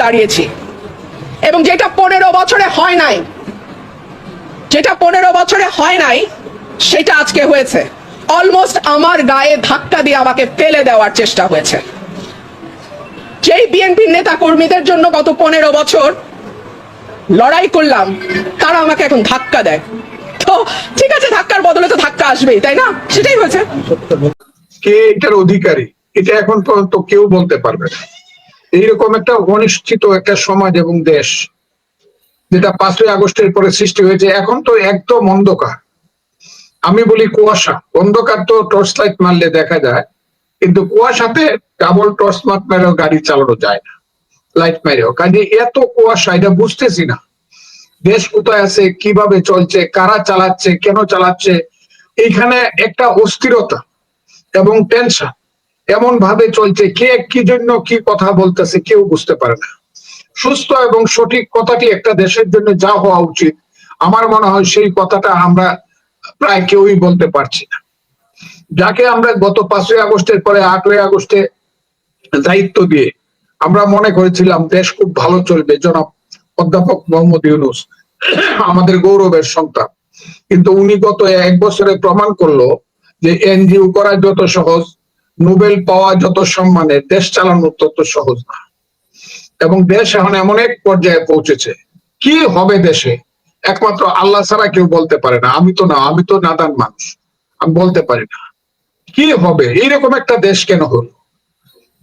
দাঁড়িয়েছি, এবং যেটা 15 বছরে হয় নাই, সেটা আজকে হয়েছে। অলমোস্ট আমার গায়ে ধাক্কা দিয়ে আমাকে ফেলে দেওয়ার চেষ্টা হয়েছে। যেই বিএনপির নেতা কর্মীদের জন্য গত 15 বছর লড়াই করলাম, তারা আমাকে এখন ধাক্কা দেয়। তো ঠিক আছে, ধাক্কার বদলে তো ধাক্কা আসবেই, তাই না? সেটাই হয়েছে। কে এটার অধিকারী এটা এখন পর্যন্ত কেউ বলতে পারবে না। এইরকম একটা অনিশ্চিত একটা সমাজ এবং দেশ, যেটা 5ই আগস্টের পরে সৃষ্টি হয়েছে, এখন তো একদম অন্ধকার। আমি বলি কুয়াশা। অন্ধকার তো টর্চ লাইট মারলে দেখা যায়, কিন্তু কুয়াশাতে ডাবল টর্চ মেরেও গাড়ি চালানো যায় না, লাইট মেরেও। কাজে এত কুয়াশা, এটা বুঝতেছি না দেশ কোথায় আছে, কিভাবে চলছে, কারা চালাচ্ছে, কেন চালাচ্ছে। এইখানে একটা অস্থিরতা এবং টেনশন এমন ভাবে চলছে, কে কি জন্য কি কথা বলতেছে কেউ বুঝতে পারে না। সুস্থ এবং সঠিক কথাটি একটা দেশের জন্য যা হওয়া উচিত, আমার মনে হয় সেই কথাটা আমরা প্রায় কেউই বলতে পারছি না। যাকে আমরা গত 5ই আগস্টের পরে 8ই আগস্টে দায়িত্ব দিয়ে আমরা মনে করেছিলাম দেশ খুব ভালো চলবে, জনাব অধ্যাপক মোহাম্মদ ইউনূস আমাদের গৌরবের সন্তান, কিন্তু উনি গত 1 বছরে প্রমাণ করলো যে এনজিও করা যত সহজ, নোবেল পাওয়া যত সম্মানের, দেশ চালানো তত সহজ না। এবং দেশ এখন এমন এক পর্যায়ে পৌঁছেছে, কি হবে দেশে একমাত্র আল্লাহ ছাড়া কেউ বলতে পারে না। আমি তো নাদান মানুষ, আমি বলতে পারি না কি হবে। এইরকম একটা দেশ কেন হলো?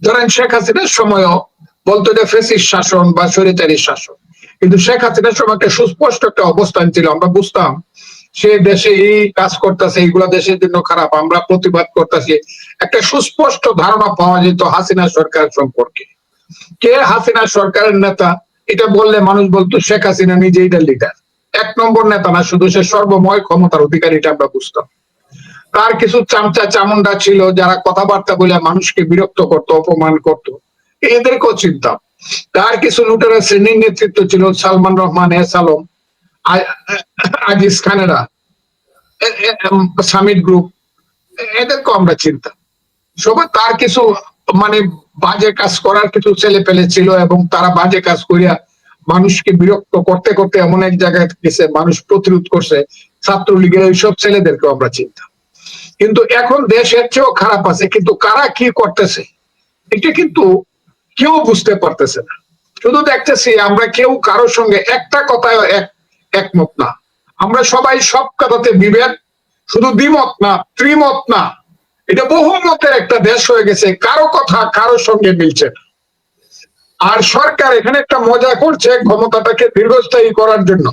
ধরেন শেখ হাসিনার সময়ও বলতো যে ফ্যাসিস্ট শাসন বা স্বৈরাচারী শাসন, কিন্তু শেখ হাসিনার সময় একটা সুস্পষ্ট একটা অবস্থান ছিল, আমরা বুঝতাম সে দেশে এই কাজ করতেছে, এইগুলা দেশের জন্য খারাপ, আমরা প্রতিবাদ করতেছি। একটা সুস্পষ্ট ধারণা পাওয়া যেত হাসিনা সরকার সম্পর্কে। কে হাসিনা সরকারের নেতা এটা বললে মানুষ বলতো শেখ হাসিনা নিজেই লিডার, 1 নম্বর নেতা না, শুধু সে সর্বময় ক্ষমতার অধিকারী, এটা আমরা বুঝতাম। তার কিছু চামচা চামুন্ডা ছিল যারা কথাবার্তা বলে মানুষকে বিরক্ত করত, অপমান করত, এদেরকেও চিনতাম। তার কিছু লুটেরা শ্রেণীর নেতৃত্ব ছিল, সালমান রহমান, এস আলম, আজিজ খানেরা, সামিট গ্রুপ, এদেরকেও আমরা চিনতাম। সবাই তার কিছু মানে বাজে কাজ করার কিছু ছেলে পেলে ছিল, এবং তারা বাজে কাজ করিয়া মানুষকে বিরক্ত করতে করতে এমন এক জায়গায় গেছে, মানুষ প্রতিরোধ করছে। ছাত্রলীগের এইসব ছেলেদেরকেও আমরা চিনতাম। কিন্তু এখন দেশের চেয়েও খারাপ আছে, কিন্তু কারা কি করতেছে এটা কিন্তু কেউ বুঝতে পারতেছে না। শুধু দেখতেছি আমরা কেউ কারোর সঙ্গে একটা কথায় একমত না। আমরা সবাই সব কথাতে বিভেদ, শুধু দ্বিমত না, ত্রিমত না, এটা বহুমতের একটা দেশ হয়ে গেছে, কারো কথা কারোর সঙ্গে মিলছে না। আর সরকার এখানে একটা মজা করছে ক্ষমতাটাকে দীর্ঘস্থায়ী করার জন্য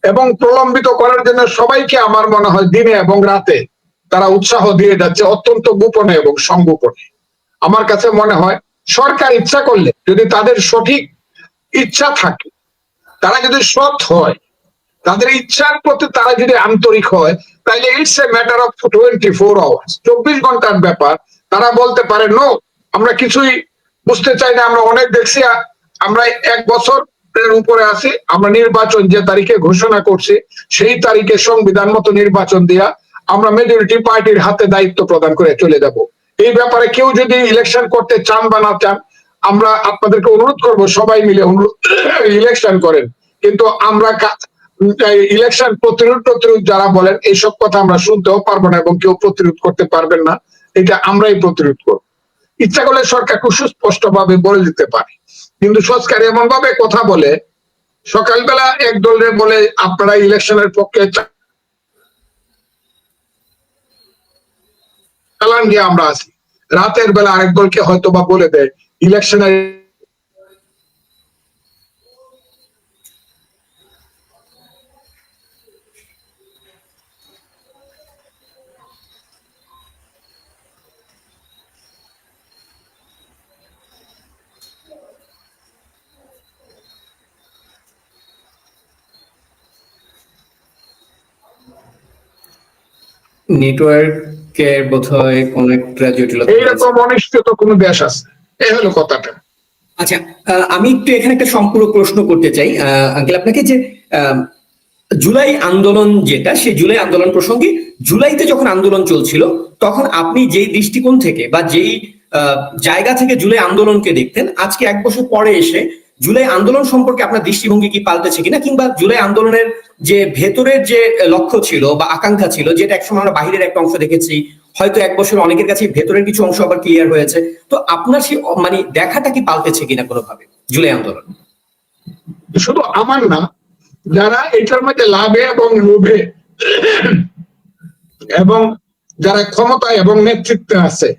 এবং প্রলম্বিত করার জন্য সবাইকে আমার মনে হয় দিনে এবং রাতে তারা উৎসাহ দিয়ে যাচ্ছে, অত্যন্ত গোপনে এবং সংগোপনে। আমার কাছে মনে হয় সরকার ইচ্ছা করলে, যদি তাদের সঠিক ইচ্ছা থাকে, তারা যদি সৎ হয়, তাদের ইচ্ছার প্রতি তারা যদি আন্তরিক হয়, তাহলে it's a matter of 24 hours, 24 ঘন্টার ব্যাপার। তারা বলতে পারে নো, আমরা কিছুই বুঝতে চাই না, আমরা অনেক দেখছি, আমরা 1 বছরের উপরে আছি, আমরা নির্বাচন যে তারিখে ঘোষণা করছি সেই তারিখে সংবিধান মতো নির্বাচন দিয়া আমরা মেজরিটি পার্টির হাতে দায়িত্ব প্রদান করে চলে যাব। এই ব্যাপারে কেউ যদি ইলেকশন করতে চান বা না চান, আমরা আপনাদেরকে অনুরোধ করব সবাই মিলে ইলেকশন করেন। কিন্তু আমরা ইলেকশন প্রতিরোধ যারা বলেন এইসব কথা আমরা শুনতেও পারবো না, এবং কেউ প্রতিরোধ করতে পারবেন না, এটা আমরাই প্রতিরোধ করবো। ইচ্ছা করলে সরকার খুব সুস্পষ্ট ভাবে বলে দিতে পারে, কিন্তু সরকার এমন ভাবে কথা বলে, সকালবেলা এক দলের বলে আপনারা ইলেকশনের পক্ষে চালান দিয়ে আমরা আছি, রাতের বেলা আরেক দলকে হয়তো বা বলে দেয় ইলেকশনের নেটওয়ার্কের বোধহয় কোন একটা জটিলতা, এইরকম অনিশ্চিত কোন দেশ আছে? এই হলো কথাটা। আচ্ছা, আমি একটু এখানে একটা সম্পূরক প্রশ্ন করতে চাই আঙ্কেল আপনাকে, যে জুলাই আন্দোলন যেটা, সেই জুলাই আন্দোলন প্রসঙ্গে জুলাইতে যখন আন্দোলন চলছিল তখন আপনি যেই দৃষ্টিকোণ থেকে বা যেই জায়গা থেকে জুলাই আন্দোলনকে দেখতেন, আজকে 1 বছর পরে এসে জুলাই আন্দোলন সম্পর্কে আপনার দৃষ্টিভঙ্গি কি পাল্টেছে কিনা, কিংবা জুলাই আন্দোলনের যে ভেতরের যে লক্ষ্য ছিল বা আকাঙ্ক্ষা ছিল, যেটা একসময় আমরা বাহিরের একটা অংশ দেখেছি, হয়তো 1 বছর অনেকের কাছে ভেতরের কিছু অংশ আবার ক্লিয়ার হয়েছে, তো আপনার সেই মানে দেখাটা কি পাল্টেছে কিনা কোনোভাবে জুলাই আন্দোলন? শুধু আমার না, যারা এটার মধ্যে লাভে এবং লোভে এবং যারা ক্ষমতায় এবং নেতৃত্বে আছে,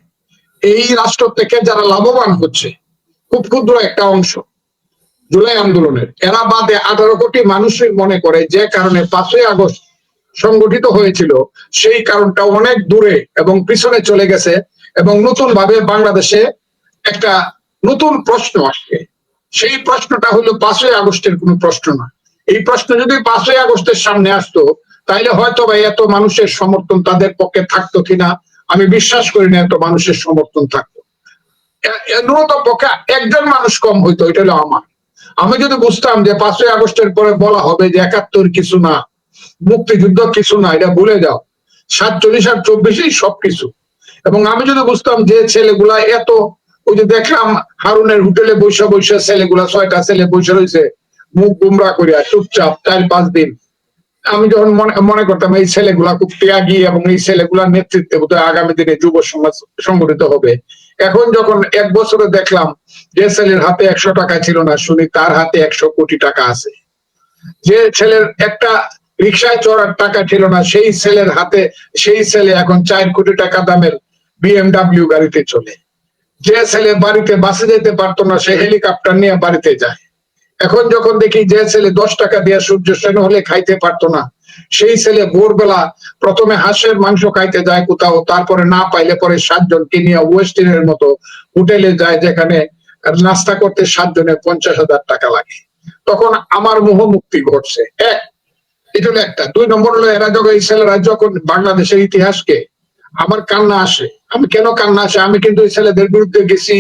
এই রাষ্ট্র থেকে যারা লাভবান হচ্ছে, খুব ক্ষুদ্র একটা অংশ জুলাই আন্দোলনের, এরা বাদে 18 কোটি মানুষই মনে করে যে কারণে 5ই আগস্ট সংগঠিত হয়েছিল সেই কারণটা অনেক দূরে এবং পিছনে চলে গেছে, এবং নতুন ভাবে বাংলাদেশে একটা নতুন প্রশ্ন আসছে। সেই প্রশ্নটা হলো 5ই আগস্টের কোনো প্রশ্ন না। এই প্রশ্ন যদি 5ই আগস্টের সামনে আসতো, তাইলে হয়তো বা এত মানুষের সমর্থন তাদের পক্ষে থাকতো কিনা আমি বিশ্বাস করি না এত মানুষের সমর্থন থাকতো। ন্যূনতম পক্ষে একজন মানুষ কম হইতো, এটা হলো আমার। আমি যদি বুঝতাম যে 5ই আগস্টের পরে বলা হবে যে 71 কিছু না, মুক্তিযুদ্ধ কিছু না, এটা ভুলে যাও, 47 আর 24 সবকিছু, এবং আমি যদি বুঝতাম যে ছেলেগুলা এত, ওই যে দেখলাম হারুনের হোটেলে বৈশা বৈশা ছেলেগুলা 6টা ছেলে বৈশা রয়েছে মুখ গুমরা করিয়া চুপচাপ 4-5 দিন, আমি যখন মনে করতাম এই ছেলেগুলা খুব ত্যাগী এবং এই ছেলেগুলার নেতৃত্বে বোধহয় আগামী দিনে যুব সমাজ সংগঠিত হবে। এখন যখন 1 বছরে দেখলাম যে ছেলের হাতে 100 টাকা ছিল না, শুনি তার হাতে 100 কোটি টাকা আছে। যে ছেলের একটা রিক্সায় চড়ার টাকা ছিল না, সেই ছেলের হাতে, সেই ছেলে এখন 4 কোটি টাকা দামের BMW গাড়িতে চলে। যে ছেলে বাড়িতে বাসে যেতে পারতো না, সে হেলিকপ্টার নিয়ে বাড়িতে যায়। এখন যখন দেখি যে ছেলে 10 টাকা দিয়ে সূর্য সেন হলে খাইতে পারতো না, সেই ছেলে ভোরবেলা প্রথমে হাঁসের মাংস খাইতে যায় কোথাও, তারপরে না পাইলে পরে 7 জনকে নিয়ে ওয়েস্টিনের মতো হোটেলে যায়, যেখানে নাস্তা করতে 7 জনে 50,000 টাকা লাগে। তখন আমার মোহ মুক্তি ঘটছে। এটা হলো একটা। 2 নম্বর হলো এরা যখন, এই ছেলেরা যখন বাংলাদেশের ইতিহাসকে, আমার কান্না আসে। আমি কেন কান্না আসে? আমি কিন্তু এই ছেলেদের বিরুদ্ধে গেছি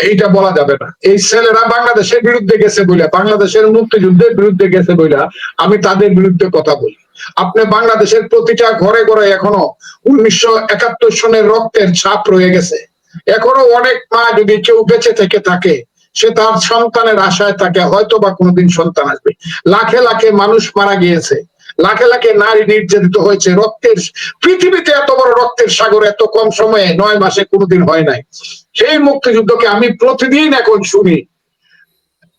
এইটা বলা যাবে না। এই ছেলেরা বাংলাদেশের বিরুদ্ধে গেছে বলে, বাংলাদেশের মুক্তিযুদ্ধের বিরুদ্ধে গেছে বলে আমি তাদের বিরুদ্ধে কথা বলি। আপনি বাংলাদেশের প্রতিটা ঘরে ঘরে এখনো 1971 সনের রক্তের ছাপ রয়ে গেছে। এখনো অনেক মা, যদি কেউ বেঁচে থেকে থাকে, সে তার সন্তানের আশায় থাকে, হয়তো বা কোনোদিন সন্তান আসবে। লাখে লাখে মানুষ মারা গিয়েছে, লাখে লাখে নারী নির্যাতিত হয়েছে। রক্তের পৃথিবীতে এত বড় রক্তের সাগর এত কম সময়ে 9 মাসে কোনোদিন হয় নাই। সেই মুক্তিযুদ্ধকে আমি প্রতিদিন এখন শুনি।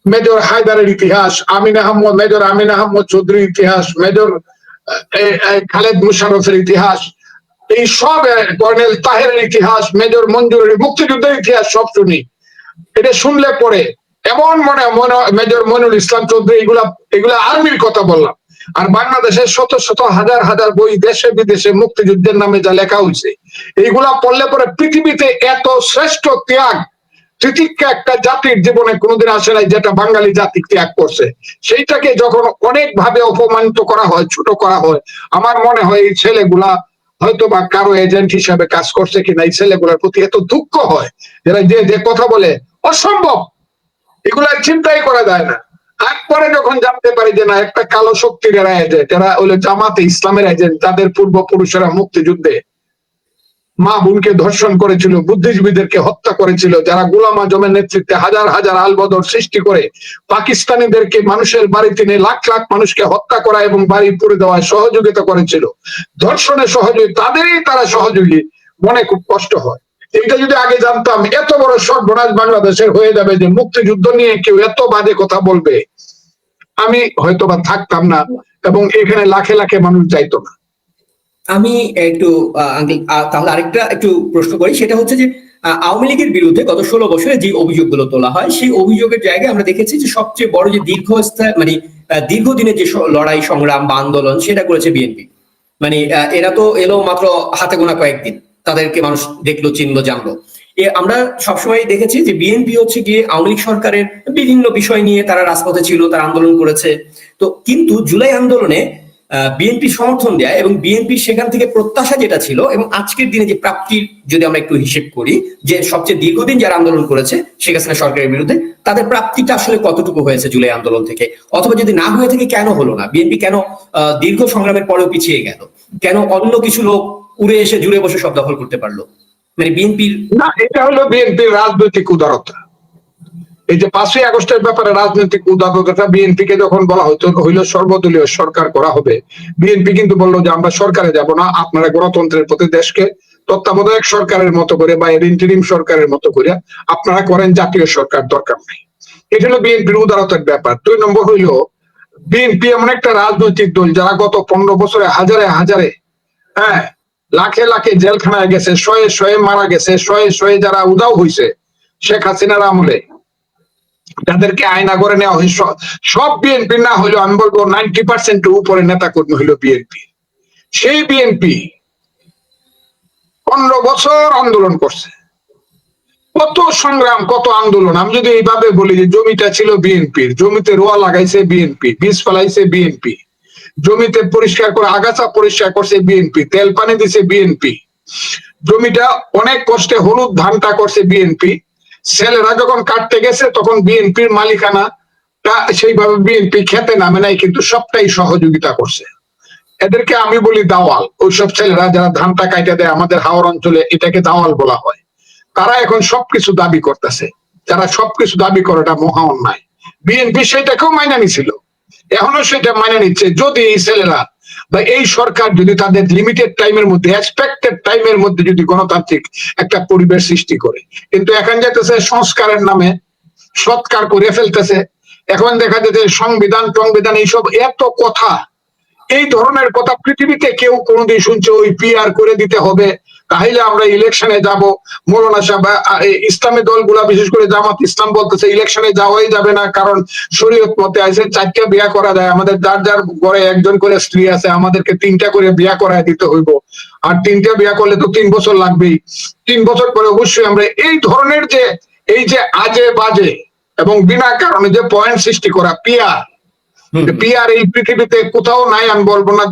মেজর হায়দারের ইতিহাস, মেজর আমিন আহমদ চৌধুরীর ইতিহাস, মেজর খালেদ মুশারফের ইতিহাস, এই সব, কর্নেল তাহেরের ইতিহাস, মেজর মঞ্জুরের, মুক্তিযুদ্ধের ইতিহাস সব শুনি। এটা শুনলে পরে এমন মনে মেজর মইনুল ইসলাম চৌধুরী, এগুলা আর্মির কথা বললাম। আর বাংলাদেশের শত শত হাজার হাজার বই দেশে বিদেশে মুক্তিযুদ্ধের নামে যা লেখা হয়েছে, এইগুলা পড়লে পরে পৃথিবীতে এত শ্রেষ্ঠ ত্যাগ, তিতিক্ষা একটা জাতির জীবনে কোনোদিন আসে নাই যেটা বাঙালি জাতি ত্যাগ করছে। সেইটাকে যখন অনেক ভাবে অপমানিত করা হয়, ছোট করা হয়, আমার মনে হয় এই ছেলেগুলা হয়তো বা কারো এজেন্ট হিসাবে কাজ করছে কিনা। এই ছেলেগুলোর প্রতি এত দুঃখ হয়, যারা যে কথা বলে অসম্ভব, এগুলা চিন্তাই করা যায় না। তারপরে যখন জানতে পারি যে না, একটা কালো শক্তির এরা এজেন্ট, এরা হলো জামাতে ইসলামের এজেন্ট, তাদের পূর্বপুরুষেরা মুক্তিযুদ্ধে মা বোনকে ধর্ষণ করেছিল, বুদ্ধিজীবীদেরকে হত্যা করেছিল, যারা গোলাম আজমের নেতৃত্বে হাজার হাজার আলবদর সৃষ্টি করে পাকিস্তানিদেরকে মানুষের বাড়িতে নিয়ে লাখ লাখ মানুষকে হত্যা করা এবং বাড়ি পুড়ে দেওয়ায় সহযোগিতা করেছিল, ধর্ষণের সহযোগী, তাদেরই তারা সহযোগী। মনে খুব কষ্ট হয়। এটা যদি আগে জানতাম, এত বড় সর্বনাশ বাংলাদেশের হয়ে যাবে যে মুক্তিযুদ্ধ নিয়ে কেউ এত বাজে কথা বলবে, আমি হয়তো বা থাকতাম না এবং এখানে লাখে লাখে মানুষ যাইতো না। আমি একটু তাহলে আরেকটা একটু প্রশ্ন করি, সেটা হচ্ছে যে আওয়ামী লীগের বিরুদ্ধে গত 16 বছরে যে অভিযোগগুলো তোলা হয়, সেই অভিযোগের জায়গায় আমরা দেখেছি যে সবচেয়ে বড় যে দীর্ঘস্থায়ী মানে দীর্ঘদিনের যে লড়াই সংগ্রাম বা আন্দোলন, সেটা করেছে বিএনপি। মানে এরা তো এলো মাত্র হাতে গোনা কয়েকদিন, তাদেরকে মানুষ দেখলো, চিনলো, জানলো। আমরা সবসময় দেখেছি যে বিএনপি হচ্ছে গিয়ে আওয়ামী লীগ সরকারের বিভিন্ন বিষয় নিয়ে তারা রাজপথে ছিল, তারা আন্দোলন করেছে। তো কিন্তু জুলাই আন্দোলনে বিএনপি সমর্থন দেয় এবং বিএনপি সেখান থেকে প্রত্যাশা যেটা ছিল, এবং আজকের দিনে যে প্রাপ্তির যদি আমরা একটু হিসেব করি, যে সবচেয়ে দীর্ঘদিন যারা আন্দোলন করেছে শেখ হাসিনা সরকারের বিরুদ্ধে, তাদের প্রাপ্তিটা আসলে কতটুকু হয়েছে জুলাই আন্দোলন থেকে? অথবা যদি না হয়ে থাকে, কেন হলো না? বিএনপি কেন দীর্ঘ সংগ্রামের পরেও পিছিয়ে গেল? কেন অন্য কিছু লোক উড়ে এসে জুড়ে বসে সব দখল করতে পারলো? মানে বিএনপির? না, এটা হলো বিএনপির রাজনৈতিক উদারতা। এই যে 5ই আগস্টের ব্যাপারে রাজনৈতিক উদারতা, বিএনপি কে যখন বলা হইলো সর্বদলীয় সরকার করা হবে, বিএনপি কিন্তু বললো যে আমরা সরকারে যাব না, আপনারা গণতন্ত্রের প্রতি দেশকে তত্ত্বাবধায়ক সরকারের মতো করে বা ইন্টারিম সরকারের মতো করে আপনারা করেন, জাতীয় সরকার দরকার নেই। এটা হলো বিএনপির উদারতার ব্যাপার। 2 নম্বর হইলো বিএনপি এমন একটা রাজনৈতিক দল যারা গত 15 বছরে হাজারে হাজারে, হ্যাঁ, লাখে লাখে জেলখানায় গেছে, শয়ে শয়ে মারা গেছে, শয়ে শয়ে যারা উদাও হয়েছে শেখ হাসিনার আমলে, তাদেরকে আয়না করে নেওয়া হয়েছে। সব বিএনপি না হইলো আমি বলবো 90% উপরে নেতা কর্মী হইলো বিএনপি। সেই বিএনপি 15 বছর আন্দোলন করছে, কত সংগ্রাম, কত আন্দোলন। আমি যদি এইভাবে বলি যে জমিটা ছিল বিএনপির, জমিতে রোয়া লাগাইছে বিএনপি, বীজ ফলাইছে বিএনপি, জমিতে পরিষ্কার করে আগাছা পরিষ্কার করছে বিএনপি, তেল পানি দিছে বিএনপি, জমিটা অনেক কষ্টে হলুদ ধানটা করছে বিএনপি। ছেলেরা যখন কাটতে গেছে তখন বিএনপির মালিকানা সেইভাবে বিএনপি খেতে নামে নাই, কিন্তু সবটাই সহযোগিতা করছে। এদেরকে আমি বলি দাওয়াল। ওইসব ছেলেরা যারা ধানটা কাইটা দেয় আমাদের হাওর অঞ্চলে, এটাকে দাওয়াল বলা হয়। তারা এখন সবকিছু দাবি করতেছে, যারা সবকিছু দাবি করে এটা মহা অন্যায়। বিএনপি সেটাকেও মাইনা নিছিল, এখনো সেটা মাইনা নিচ্ছে। যদি এই ছেলেরা বা এই সরকার যদি তাদের লিমিটেড টাইমের মধ্যে, এক্সপেক্টেড টাইমের মধ্যে যদি গণতান্ত্রিক একটা পরিবেশ সৃষ্টি করে, কিন্তু এখন যেতেছে সংস্কারের নামে সৎকার করে ফেলতেছে। এখন দেখা যাচ্ছে সংবিধান এইসব এত কথা, এই ধরনের কথা পৃথিবীতে কেউ কোনোদিন শুনছে? ওই পিআর করে দিতে হবে তাহলে আমরা ইলেকশনে যাব। মৌলানা সাহেব, ইসলামী দলগুলা বিশেষ করে জামাত ইসলাম বলতেছে ইলেকশনে যাওয়াই যাবে না, কারণ শরীয়ত মতে আছে 4টা বিয়া করা যায়, আমাদের যার যার ঘরে একজন করে স্ত্রী আছে, আমাদেরকে 3টা করে বিয়া করায় দিতে হইব, আর 3টা বিয়া করলে তো 3 বছর লাগবেই, 3 বছর পরে অবশ্যই আমরা এই ধরনের যে এই যে আজে বাজে এবং বিনা কারণে যে পয়েন্ট সৃষ্টি করা পিআর এই পৃথিবীতে কোথাও নাই। আমি বলবো না,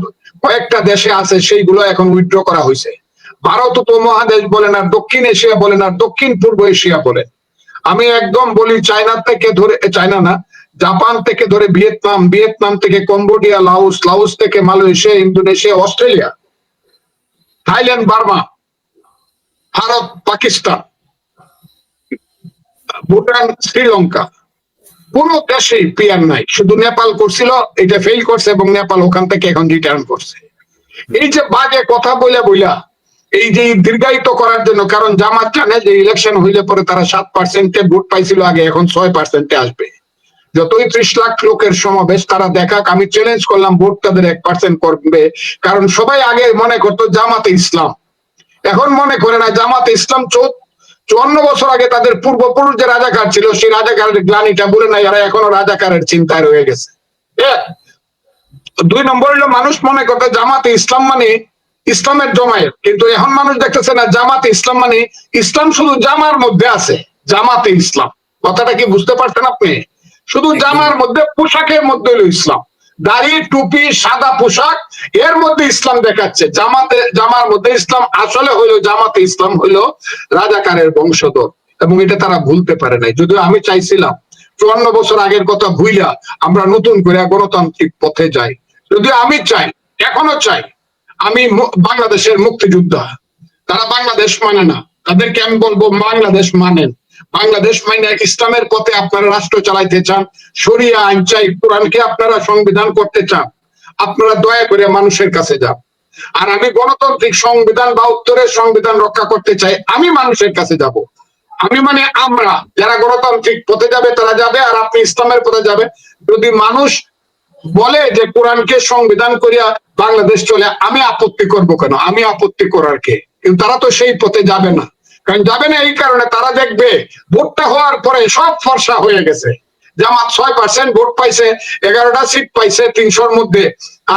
কয়েকটা দেশে আছে, সেইগুলো এখন উইথড্র করা হয়েছে। ভারত উপমহাদেশ বলেন আর দক্ষিণ এশিয়া বলেন আর দক্ষিণ পূর্ব এশিয়া বলেন, আমি একদম বলি চায়না থেকে ধরে, চায়না না, জাপান থেকে ধরে ভিয়েতনাম, ভিয়েতনাম থেকে কম্বোডিয়া, লাওস, লাওস থেকে Malaysia, Indonesia, Australia, Thailand, Burma, Bharat, Pakistan, Bhutan, Sri Lanka, কোন দেশেই পিআর নাই। শুধু নেপাল করছিল, এটা ফেল করছে এবং নেপাল ওখান থেকে এখন রিটার্ন করছে। এই যে বাজে কথা বইলা এই যে দীর্ঘায়িত করার জন্য, কারণ জামাত জানে যে ইলেকশন হইলে পরে তারা 7% ভোট পাইছিল আগে, এখন 6% আসবে। যতই 30 লাখ লোকের সমাবেশ, তারা দেখাক। আমি চ্যালেঞ্জ করলাম ভোট তাদের 1% করবে, কারণ সবাই আগে মনে করতো জামাতে ইসলাম, এখন মনে করে না। জামাতে ইসলাম 54 বছর আগে তাদের পূর্বপুরুষ যে রাজাকার ছিল, সেই রাজাকারের গ্লানিটা বলে নাই, এরা এখনো রাজাকারের চিন্তায় রয়ে গেছে। 2 নম্বর হলো মানুষ মনে করতে জামাতে ইসলাম মানে ইসলামের জমায়েত, কিন্তু এখন মানুষ দেখতেছে না জামাতে ইসলাম মানে ইসলাম শুধু জামার মধ্যে আছে, জামাতে ইসলাম। কথাটা কি বুঝতে পারছেন আপনি? শুধু জামার মধ্যে, পোশাকের মধ্যে হলো ইসলাম, দাড়ি টুপি সাদা পোশাক, এর মধ্যে ইসলাম দেখাচ্ছে। জামার মধ্যে ইসলাম আসলে হইলো, জামাতে ইসলাম হইলো রাজাকারের বংশধর, এবং এটা তারা ভুলতে পারে নাই। যদিও আমি চাইছিলাম 54 বছর আগের কথা ভুইলা আমরা নতুন করে গণতান্ত্রিক পথে যাই। যদিও আমি চাই, এখনো চাই, আমি বাংলাদেশের মুক্তিযোদ্ধা, তারা বাংলাদেশ মানে না, তাদেরকে আমি বলবো বাংলাদেশ মানেন। বাংলাদেশ মানে ইসলামের পথে আপনারা রাষ্ট্র চালাইতে চান, শরিয়া আইন চাই, কোরআনকে আপনারা সংবিধান করতে চান, আপনারা দয়া করে মানুষের কাছে যান। আর আমি গণতান্ত্রিক সংবিধান 72-এর সংবিধান রক্ষা করতে চাই, আমি মানুষের কাছে যাব। আমি মানে আমরা যারা গণতান্ত্রিক পথে যাবে তারা যাবে, আর আপনি ইসলামের পথে যাবে। যদি মানুষ বলে যে কোরআনকে সংবিধান করিয়া বাংলাদেশ চলে, আমি আপত্তি করবো কেন? আমি আপত্তি করার কে? কিন্তু তারা তো সেই পথে যাবে না। কারণ যাবে না এই কারণে, তারা দেখবে ভোটটা হওয়ার পরে সব ফর্সা হয়ে গেছে। জামাত 6% ভোট পাইছে, 11টা সিট পাইছে 300-র মধ্যে,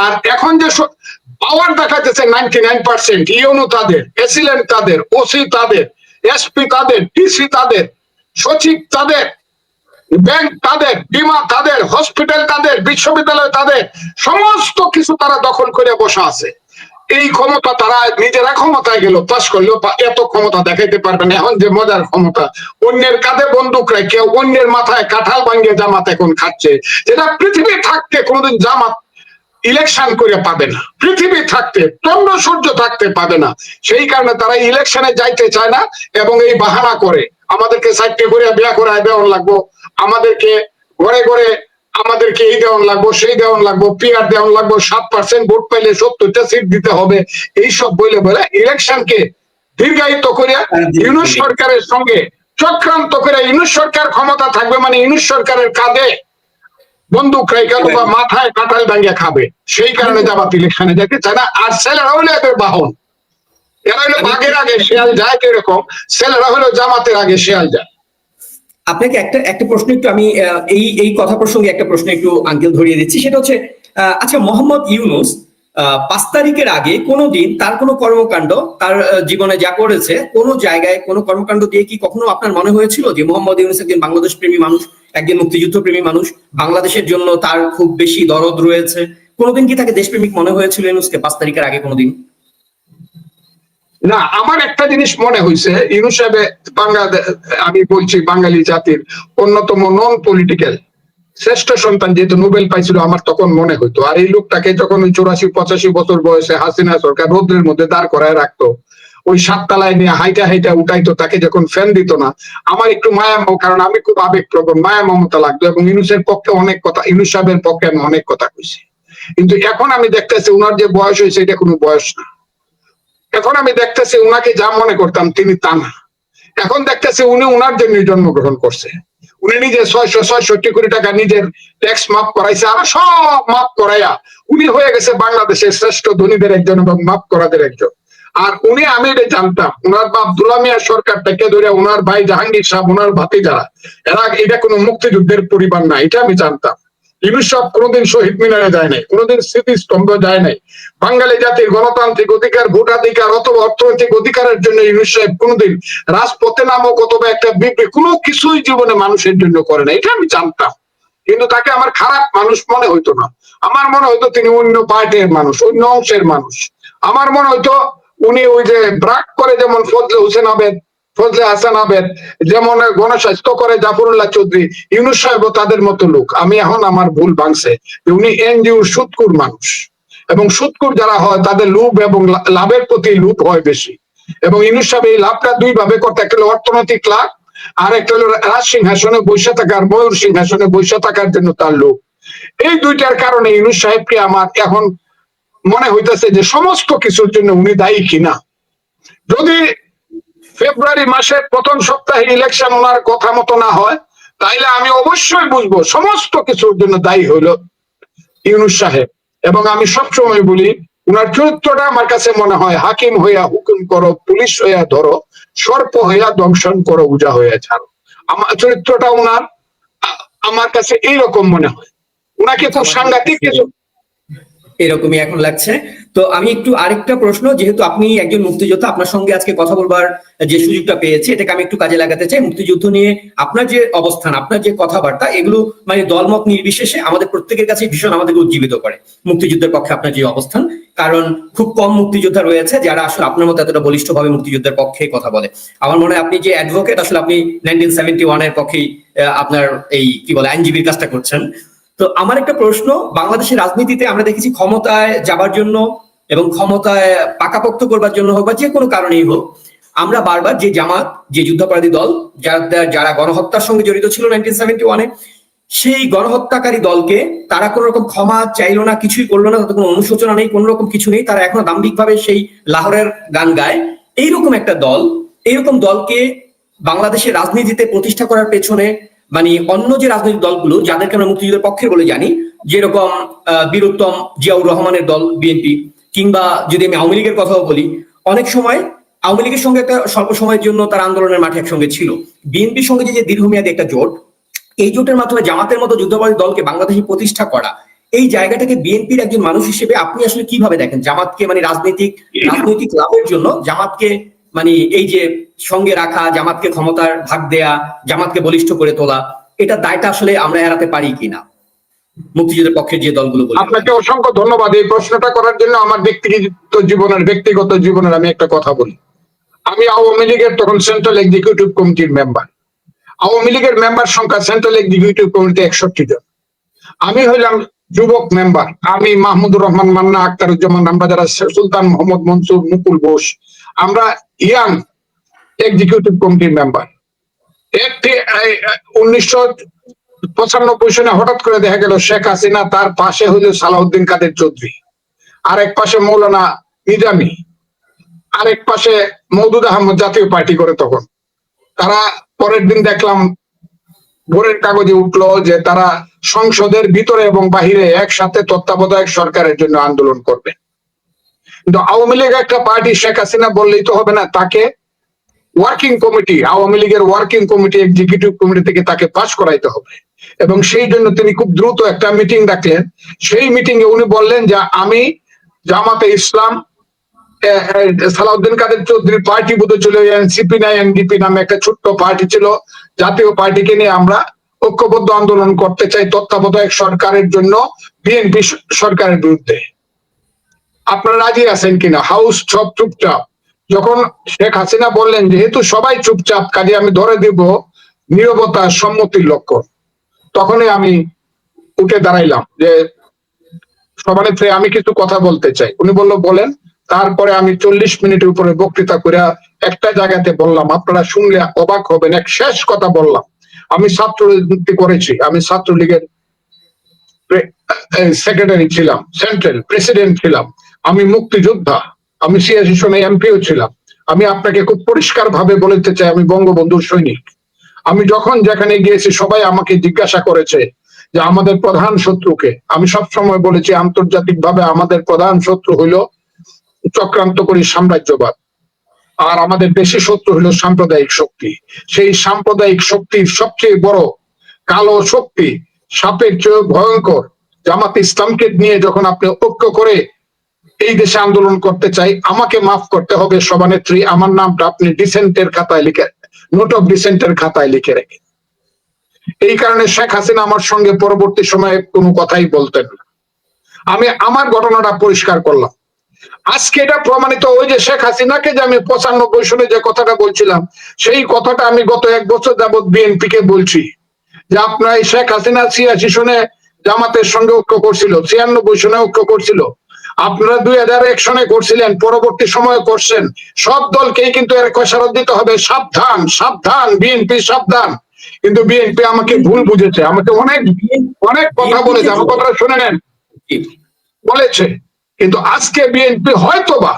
আর এখন যে পাওয়ার দেখা যাচ্ছে 99%, ইউনো তাদের, এসিলেন্ট তাদের, ওসি তাদের, এসপি তাদের, ডিসি তাদের, সচিব তাদের, ব্যাংক তাদের, বিমা তাদের, হসপিটাল তাদের, বিশ্ববিদ্যালয় তাদের, সমস্ত কিছু তারা দখল করে বসা আছে। এই ক্ষমতা তারা নিজেরা ক্ষমতায় গেল পাস করলেও এত ক্ষমতা দেখাইতে পারবে না। এখন যে মজার ক্ষমতা, অন্যের কাঁধে বন্দুক রেখে অন্যের মাথায় কাঁঠাল ভাঙিয়ে জামাত এখন খাচ্ছে, যেটা পৃথিবী থাকতে কোনোদিন জামাত ইলেকশন করে পাবে না, পৃথিবী থাকতে চন্দ্র সূর্য থাকতে পাবে না। সেই কারণে তারা ইলেকশনে যাইতে চায় না এবং এই বাহানা করে আমাদেরকে সাইডে করে বিয়া করে দেওয়ান লাগবো, আমাদেরকে ঘরে ঘরে আমাদেরকে এই দেওয়ান লাগবো, সেই দেওয়ান লাগবো, পিআর দেওয়ান লাগবো, 7% ভোট পাইলে 70টা সিট দিতে হবে, এইসব বলে বলে ইলেকশনকে দীর্ঘায়িত করিয়া ইউনূস সরকারের সঙ্গে চক্রান্ত করে ইউনূস সরকার ক্ষমতা থাকবে মানে ইউনূস সরকারের কাঁধে বন্দুক রেখে বা মাথায় কাঁঠাল ভাঙিয়া খাবে। সেই কারণে জামাত ইলেকশনে যেতে চায় না। আর ছেলেরা হলো এদের বাহন, এরা হলো বাঘের আগে শিয়াল যায়, কিরকম ছেলেরা হলো জামাতের আগে শিয়াল যায়। আপনাকে একটা প্রশ্ন একটু আমি এই কথা প্রসঙ্গে একটা প্রশ্ন একটু আঙ্কেল ধরিয়ে দিচ্ছি, সেটা হচ্ছে আচ্ছা, মোহাম্মদ ইউনূস 5 তারিখের আগে কোনোদিন তার কোনো কর্মকাণ্ড, তার জীবনে যা করেছে, কোনো জায়গায় কোনো কর্মকাণ্ড দিয়ে কি কখনো আপনার মনে হয়েছিল যে মোহাম্মদ ইউনূস একজন বাংলাদেশ প্রেমী মানুষ, একজন মুক্তিযুদ্ধ প্রেমী মানুষ, বাংলাদেশের জন্য তার খুব বেশি দরদ রয়েছে? কোনোদিন কি তাকে দেশপ্রেমিক মনে হয়েছিল ইউনূসকে 5 তারিখের আগে কোনোদিন? না, আমার একটা জিনিস মনে হয়েছে, ইউনূস সাহেব বাংলাদেশ, আমি বলছি বাঙালি জাতির অন্যতম নন পলিটিক্যাল শ্রেষ্ঠ সন্তান, যেহেতু নোবেল পাইছিল, আমার তখন মনে হইতো। আর এই লোকটাকে যখন ওই 84-85 বছর বয়সে হাসিনা সরকার রোদ্রের মধ্যে দাঁড় করায় রাখতো, ওই 7 তলায় নিয়ে হাইটা হাইটা উঠাইতো, তাকে যখন ফ্যান দিত না, আমার একটু মায়া, কারণ আমি খুব আবেগপ্রবণ, মায়া মমতা লাগতো। এবং ইউনূসের পক্ষে অনেক কথা, ইউনূস সাহেবের পক্ষে আমি অনেক কথা কইছি, কিন্তু এখন আমি দেখতেছি উনার যে বয়স হয়েছে এটা কোনো বয়স না। এখন আমি দেখতেছি উনাকে যা মনে করতাম তিনি তা না। এখন দেখতেছি উনি উনার জন্য জন্মগ্রহণ করছে। উনি নিজে 666 কোটি টাকা নিজের ট্যাক্স মাফ করাইছে, আর সব মাফ করাইয়া উনি হয়ে গেছে বাংলাদেশের শ্রেষ্ঠ ধনীদের একজন এবং মাফ করাদের একজন। আর উনি, আমি এটা জানতাম, উনার বাপ দুলা মিয়া সরকার থেকে ধরে উনার ভাই জাহাঙ্গীর সাহেব, উনার ভাতি যারা, এরা এটা কোনো মুক্তিযুদ্ধের পরিবার না, এটা আমি জানতাম। ইউনূস সাহেব কোনোদিন শহীদ মিনারে যায় নাই, কোনোদিন স্মৃতিস্তম্ভ যায় নাই। বাঙালি জাতির গণতান্ত্রিক অধিকার, ভোটাধিকার অথবা অর্থনৈতিক অধিকারের জন্য ইউনূস সাহেব কোনোদিন রাজপথে নামক অথবা একটা বিপ্লব কোনো কিছুই জীবনে মানুষের জন্য করে না, এটা আমি জানতাম। কিন্তু তাকে আমার খারাপ মানুষ মনে হইতো না, আমার মনে হইতো তিনি অন্য পার্টির মানুষ, অন্য অংশের মানুষ। আমার মনে হইতো উনি ওই যে ব্রাক করে, যেমন ফজলে হাসান আবেদ, যেমন গণস্বাস্থ্য করে জাফরুল্লাহ চৌধুরী, ইউনূস সাহেব তাদের মতো লোক। আমি এখন আমার ভুল ভাঙছে যে উনি এনজিওর সুদকুর মানুষ, এবং সুদকুর যারা হয় তাদের লোভ এবং লাভের প্রতি লোভ হয় বেশি। এবং ইউনূস সাহেব এই লাভটা দুই ভাবে করতে, একটা হলো অর্থনৈতিক লাভ, আর একটা হলো রাজ সিংহাসনে বসে থাকার, ময়ূর সিংহাসনে বসে থাকার জন্য তার লোভ। এই দুইটার কারণে ইউনূস সাহেবকে আমার এখন মনে হইতেছে যে সমস্ত কিছুর জন্য উনি দায়ী কিনা। যদি ফেব্রুয়ারি মাসের প্রথম সপ্তাহে ইলেকশন ওনার কথা মতো না হয়, তাইলে আমি অবশ্যই বুঝবো সমস্ত কিছুর জন্য দায়ী হইল ইউনূস সাহেব। এবং আমি সবসময় বলি, উনার চরিত্রটা আমার কাছে মনে হয়, হাকিম হইয়া হুকুম করো, পুলিশ হইয়া ধরো, সর্প হইয়া দংশন করো, উজা হইয়া ছাড়ো। আমার চরিত্রটা উনার আমার কাছে এইরকম মনে হয়। উনাকে খুব সাংঘাতিক কিছু এরকমই এখন লাগছে। তো আমি একটু আরেকটা প্রশ্ন, যেহেতু আপনি একজন মুক্তিযোদ্ধা, আপনার সঙ্গে আজকে কথা বলবার যে সুযোগটা পেয়েছি, এটাকে আমি একটু কাজে লাগাতে চাই। মুক্তিযুদ্ধ নিয়ে আপনার যে অবস্থান, আপনার যে কথাবার্তা, এগুলো মানে দলমত নির্বিশেষে আমাদের প্রত্যেকের কাছে ভীষণ আমাদেরকে উজ্জীবিত করে মুক্তিযুদ্ধের পক্ষে আপনার যে অবস্থান। কারণ খুব কম মুক্তিযোদ্ধা রয়েছে যারা আসলে আপনার মতো এতটা বলিষ্ঠভাবে মুক্তিযুদ্ধের পক্ষে কথা বলে। আমার মনে হয় আপনি যে অ্যাডভোকেট, আসলে আপনি 1971 এর পক্ষেই আপনার এই কি বলে আইনজীবীর কাজটা করছেন। তো আমার একটা প্রশ্ন, বাংলাদেশের রাজনীতিতে আমরা দেখেছি ক্ষমতায় যাবার জন্য এবং ক্ষমতায় পাকাপোক্ত করবার জন্য হোক বা যে কোনো কারণেই হোক, আমরা বারবার যে জামাত, যে যুদ্ধাপরাধী দল, যারা গণহত্যার সঙ্গে জড়িত ছিল 1971-এ, সেই গণহত্যাকারী দলকে তারা কোন রকম ক্ষমা চাইলো না, কিছুই করলো না, তাদের কোনো অনুশোচনা নেই, কোন রকম কিছু নেই, তারা এখনো দাম্ভিকভাবে সেই লাহোরের গান গায়। এইরকম একটা দল, এইরকম দলকে বাংলাদেশের রাজনীতিতে প্রতিষ্ঠা করার পেছনে মানে অন্য যে রাজনৈতিক দলগুলো যাদেরকে আমরা মুক্তিযুদ্ধের পক্ষে বলে জানি, যেরকম বীরুত্তম জিয়াউর রহমানের দল বিএনপি, কিংবা যদি আমি আওয়ামী লীগের কথাও বলি, অনেক সময় আওয়ামী লীগের সঙ্গে একটা স্বল্প সময়ের জন্য তার আন্দোলনের মাঠে একসঙ্গে ছিল। বিএনপির সঙ্গে যে দীর্ঘমেয়াদী একটা জোট, এই জোটের মাধ্যমে জামাতের মতো যুদ্ধবাদী দলকে বাংলাদেশে প্রতিষ্ঠা করা, এই জায়গাটাকে বিএনপির একজন মানুষ হিসেবে আপনি আসলে কিভাবে দেখেন? জামাতকে মানে রাজনৈতিক লাভের জন্য জামাতকে মানে এই যে সঙ্গে রাখা, জামাতকে ক্ষমতার ভাগ দেয়া, জামাতকে বলিষ্ঠ করে তোলা, এটা দায়টা আসলে আমরা এড়াতে পারি কিনা মুক্তিযুদ্ধের পক্ষের যে দলগুলো বলে? আপনাকে অসংখ্য ধন্যবাদ এই প্রশ্নটা করার জন্য। আমার ব্যক্তিগত জীবনের আমি একটা কথা বলি। আমি আওয়ামী লীগের তখন সেন্ট্রাল এক্সিকিউটিভ কমিটির মেম্বার। আওয়ামী লীগের মেম্বার সংখ্যা সেন্ট্রাল এক্সিকিউটিভ কমিটিতে 61 জন। আমি হইলাম যুবক মেম্বার, আমি মাহমুদুর রহমান মান্না, আখতারুজ্জামান, আমরা যারা সুলতান মোহাম্মদ মনসুর, মুকুল ঘোষ, আমরা ইয়াং এক্সিকিউটিভ কমিটির মেম্বার। 1995 সনে হঠাৎ করে দেখা গেল শেখ হাসিনা, তার পাশে হইল সালাউদ্দিন কাদের চৌধুরী, আরেক পাশে মৌলানা নিজামী, আরেক পাশে মওদুদ আহমদ জাতীয় পার্টি করে। তখন তারা পরের দিন দেখলাম ভোরের কাগজে উঠলো যে তারা সংসদের ভিতরে এবং বাহিরে একসাথে তত্ত্বাবধায়ক সরকারের জন্য আন্দোলন করবে। কিন্তু আওয়ামী লীগ একটা পার্টি, শেখ হাসিনা বললেই তো হবে না, তাকে ওয়ার্কিং কমিটি, আওয়ামী লীগের ওয়ার্কিং কমিটি, এক্সিকিউটিভ কমিটি থেকে তাকে পাস করাইতে হবে। এবং সেই জন্য তিনি খুব দ্রুত একটা মিটিং ডাকলেন। সেই মিটিং এ উনি বললেন যে আমি জামাতে ইসলাম, সালাউদ্দিন কাদের চৌধুরীর পার্টি বোধ ছিল এনসিপি না এনডিপি নামে একটা ছোট্ট পার্টি ছিল, জাতীয় পার্টিকে নিয়ে আমরা ঐক্যবদ্ধ আন্দোলন করতে চাই তত্ত্বাবধায়ক সরকারের জন্য বিএনপি সরকারের বিরুদ্ধে। আপনারা রাজি আছেন কিনা? হাউস সব চুপচাপ। যখন শেখ হাসিনা বললেন যেহেতু সবাই চুপচাপ, কাজে আমি ধরে দেব নীরবতা সম্মতির লক্ষণ, তখনই আমি উঠে দাঁড়াইলাম যে সভানেত্রী আমি কিছু কথা বলতে চাই। উনি বললো বলেন। তারপরে আমি 40 মিনিটের উপরে বক্তৃতা করে একটা জায়গাতে বললাম, আপনারা শুনলে অবাক হবেন, এক শেষ কথা বললাম, আমি ছাত্র রাজনীতি করেছি, আমি ছাত্রলীগের সেক্রেটারি ছিলাম, সেন্ট্রাল প্রেসিডেন্ট ছিলাম, আমি মুক্তিযোদ্ধা, আমি 86 সনে এমপিও ছিলাম। আমি আপনাকে খুব পরিষ্কার ভাবে বলতে চাই, আমি বঙ্গবন্ধুর সৈনিক। আমি যখন যেখানে গিয়েছি সবাই আমাকে জিজ্ঞাসা করেছে যে আমাদের প্রধান শত্রুকে। আমি সবসময় বলেছি আন্তর্জাতিক ভাবে আমাদের প্রধান শত্রু হইল চক্রান্তকারী সাম্রাজ্যবাদ, আর আমাদের বেশি শত্রু হলো সাম্প্রদায়িক শক্তি। সেই সাম্প্রদায়িক শক্তির সবচেয়ে বড় কালো শক্তি, সাপের চেয়ে ভয়ঙ্কর জামাত ইসলামকে নিয়ে যখন আপনি ঐক্য করে এই দেশে আন্দোলন করতে চাই, আমাকে মাফ করতে হবে সভানেত্রী, আমার নামটা আপনি ডিসেন্টের খাতায় লিখে, নোট অফ ডিসেন্টের খাতায় লিখে রেখে। এই কারণে শেখ হাসিনা আমার সঙ্গে পরবর্তী সময়ে কোনো কথাই বলতেন না। আমি আমার ঘটনাটা পরিষ্কার করলাম। আজকে এটা প্রমাণিত, ওই যে শেখ হাসিনাকে যে আমি 95 সনে যে কথাটা বলছিলাম, সেই কথাটা আমি গত 1 বছর যাবৎ বিএনপি কে বলছি যে আপনার এই শেখ হাসিনা 86 সনে জামাতের সঙ্গে ঐক্য করছিল, 96 সনে ঐক্য করছিল, আপনারা 2001 সনে করছিলেন, পরবর্তী সময়ে করছেন। সব দলকেই কিন্তু এর খেসারত দিতে হবে, সাবধান সাবধান বিএনপি সাবধান। কিন্তু বিএনপি আমাকে ভুল বুঝেছে, আমাকে অনেক অনেক কথা বলেছে, আমার কথাটা শুনে নেন, বলেছে। কিন্তু আজকে বিএনপি হয়তোবা,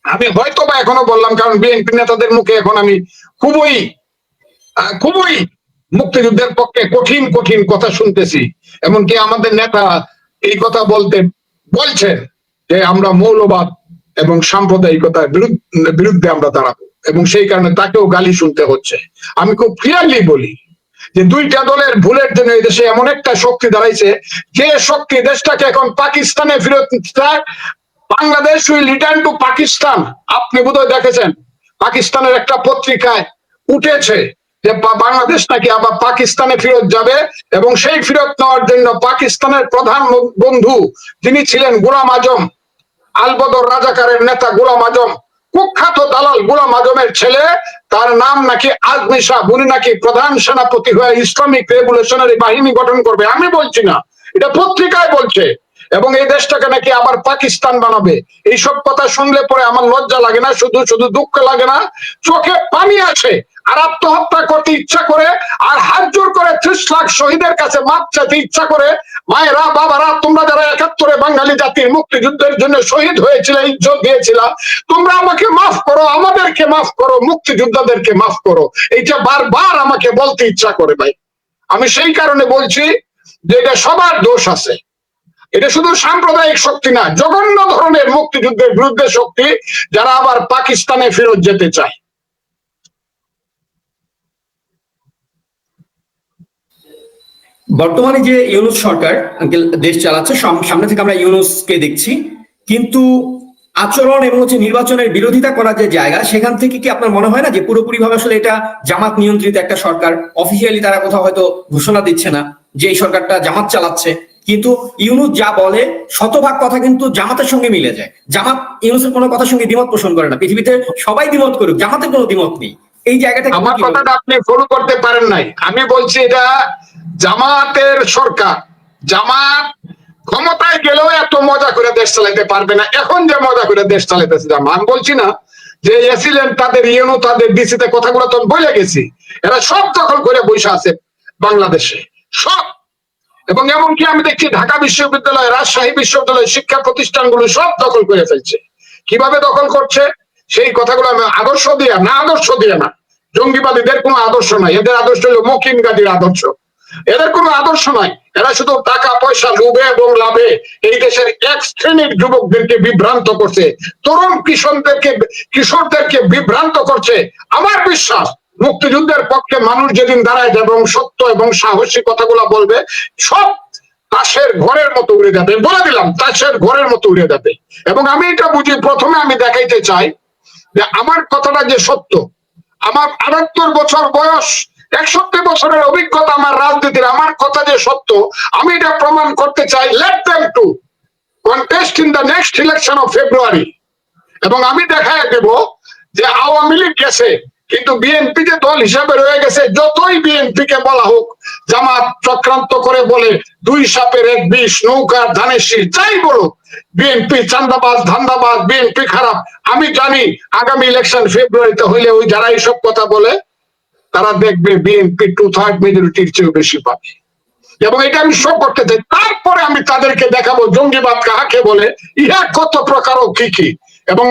আমি হয়তোবা এখনো বললাম, কারণ বিএনপি নেতাদের মুখে এখন আমি খুবই খুবই মুক্তিযুদ্ধের পক্ষে কঠিন কঠিন কথা শুনতেছি। এমনকি আমাদের নেতা এই কথা বলছেন যে আমরা মৌলবাদ এবং সাম্প্রদায়িকতার বিরুদ্ধে আমরা দাঁড়াবো, এবং সেই কারণে তাকেও গালি শুনতে হচ্ছে। আমি খুব ক্লিয়ারলি বলি যে দুইটা দলের ভুলের জন্য এই দেশে এমন একটা শক্তি দাঁড়াইছে, যে শক্তি দেশটাকে এখন পাকিস্তানে ফেরত চায়। Bangladesh will return to Pakistan. আপনি বোধহয় দেখেছেন পাকিস্তানের একটা পত্রিকায় উঠেছে যে বাংলাদেশ নাকি আবার পাকিস্তানে ফেরত যাবে, এবং সেই ফেরত নেওয়ার জন্য পাকিস্তানের প্রধান বন্ধু যিনি ছিলেন গোলাম আজম, আলবদর রাজাকারের নেতা গোলাম আজম, কুখ্যাত দালাল গোলাম আজমের ছেলে, তার নাম নাকি আজমি শাহ, উনি নাকি প্রধান সেনাপতি হয়ে ইসলামিক রেভলিউশনারি বাহিনী গঠন করবে। আমি বলছি না, এটা পত্রিকায় বলছে, এবং এই দেশটাকে নাকি আবার পাকিস্তান বানাবে। এইসব কথা শুনলে পরে আমার লজ্জা লাগে না, শুধু শুধু দুঃখ লাগে না, চোখে পানি আসে। আর আত্মহত্যা করতে ইচ্ছা করে, আর হাত জোর করে 30 লাখ শহীদের কাছে মাপ চাইতে ইচ্ছা করে। মায়েরা বাবারা, তোমরা যারা 71-এ বাঙালি জাতির মুক্তিযুদ্ধের জন্য শহীদ হয়েছিল, ইজ্জত দিয়েছিল, তোমরা আমাকে মাফ করো, আমাদেরকে মাফ করো, মুক্তিযোদ্ধাদেরকে মাফ করো। এইটা বারবার আমাকে বলতে ইচ্ছা করে ভাই। আমি সেই কারণে বলছি যে এটা সবার দোষ আছে। এটা শুধু সাম্প্রদায়িক শক্তি না, জঘন্য ধরনের মুক্তিযুদ্ধের বিরুদ্ধে শক্তি, যারা আবার পাকিস্তানে ফেরত যেতে চায়। বর্তমানে যে ইউনূস সরকার দেশ চালাচ্ছে, সামনে থেকে আমরা ইউনূসকে দেখছি, কিন্তু আচরণ এবং নির্বাচনের বিরোধিতা করার যে জায়গা, সেখান থেকে কি আপনার মনে হয় না যে পুরোপুরি ভাবে আসলে এটা জামাত নিয়ন্ত্রিত একটা সরকার? অফিসিয়ালি তারা কোথাও হয়তো ঘোষণা দিচ্ছে না যে এই সরকারটা জামাত চালাচ্ছে, কিন্তু ইউনূস যা বলে শতভাগ কথা কিন্তু জামাতের সঙ্গে মিলে যায়। জামাত ইউনূসের কোনো কথার সঙ্গে দ্বিমত পোষণ করে না। পৃথিবীতে সবাই দ্বিমত করুক, জামাতের কোনো দ্বিমত নেই। এই জায়গাটা আমার কথাটা আপনি ফলো করতে পারেন নাই। আমি বলছি এটা জামাতের সরকার, জামাত ক্ষমতায় গেলেও এত মজা করে দেশ চালাইতে পারবে না। এখন যে মজা করে দেশ চালাইতেছে জামা, আমি বলছি না যে এসিলেন তাদের ইউনো তাদের ডিসিতে কথাগুলো তো বলে গেছি, এরা সব দখল করে বসে আছে বাংলাদেশে সব। এবং এমনকি আমি দেখছি ঢাকা বিশ্ববিদ্যালয়, রাজশাহী বিশ্ববিদ্যালয়, শিক্ষা প্রতিষ্ঠানগুলো সব দখল করে ফেলছে। কিভাবে দখল করছে সেই কথাগুলো আমি আদর্শ দিয়ে না, জঙ্গিবাদীদের কোনো আদর্শ নাই, এদের আদর্শ হলো মকিম গাজীর আদর্শ। এদের কোনো আদর্শ নাই, এরা শুধু টাকা পয়সা লোভে এবং লাভে এই দেশের এক শ্রেণীর যুবকদেরকে বিভ্রান্ত করছে, তরুণ কিশোরদেরকে বিভ্রান্ত করছে। আমার বিশ্বাস মুক্তিযুদ্ধের পক্ষে মানুষ যেদিন দাঁড়ায় যাবে এবং সত্য এবং সাহসী কথাগুলো বলবে, সব তাসের ঘরের মতো উড়ে যাবে, বলে দিলাম তাসের ঘরের মতো উড়ে যাবে। এবং আমি এটা বুঝি, প্রথমে আমি দেখাইতে চাই যে আমার কথাটা যে সত্য। আমার 78 বছর বয়স, 61 বছরের অভিজ্ঞতা আমার রাজনীতির, আমার কথা যে সত্য আমি এটা প্রমাণ করতে চাই। Let them to contest in the next election of February. এবং আমি দেখায় দেব যে আওয়ামী লীগ গেছে কিন্তু বিএনপি যে দল হিসাবে রয়ে গেছে, যতই বিএনপি কে বলা হোক জামাত চক্রান্ত করে বলে 2 সাপের 1 বিষ, নৌকার ধানের শীষ, যাই বলুক, বিএনপি চান্দাবাজ ধান্দাবাজ, বিএনপি খারাপ। আমি জানি আগামী ইলেকশন ফেব্রুয়ারিতে হইলে ওই যারা এইসব কথা বলে তারা দেখবে বিএনপি 2/3 মেজরিটির চেয়েও বেশি পাবে। এবং এটা আমি শো করতে চাই। তারপরে আমি তাদেরকে দেখাবো জঙ্গিবাদ কাকে বলে, ইহা কত প্রকার ও কি। এবং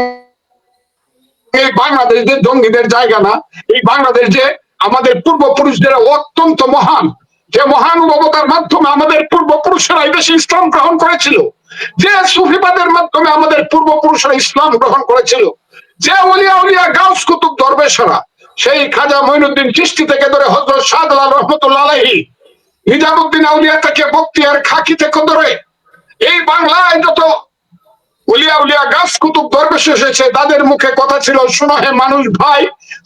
এই বাংলাদেশ যে জঙ্গিদের জায়গা না, এই বাংলাদেশ যে আমাদের পূর্বপুরুষদের অত্যন্ত মহান, যে মহানুভবতার মাধ্যমে আমাদের পূর্বপুরুষেরা এই দেশে ইসলাম গ্রহণ করেছিল, যে সুফিবাদের মাধ্যমে আমাদের পূর্বপুরুষরা ইসলাম গ্রহণ করেছিল, যে ওলিয়া উলিয়া গাউস কুতুব দরবেশরা, সেই খাজা মঈনুদ্দিন চিশতি থেকে ধরে হযরত শাহজালাল রহমাতুল্লাহ আলাইহি, নিজামুদ্দিন আউলিয়া থেকে বখতিয়ার খাকি থেকে ধরে এই বাংলায় যত উলিয়া উলিয়া গাছ কুতুব দরবেশ এসেছে, তাদের মুখে কথা ছিল, শোনো হে মানুষ ভাই,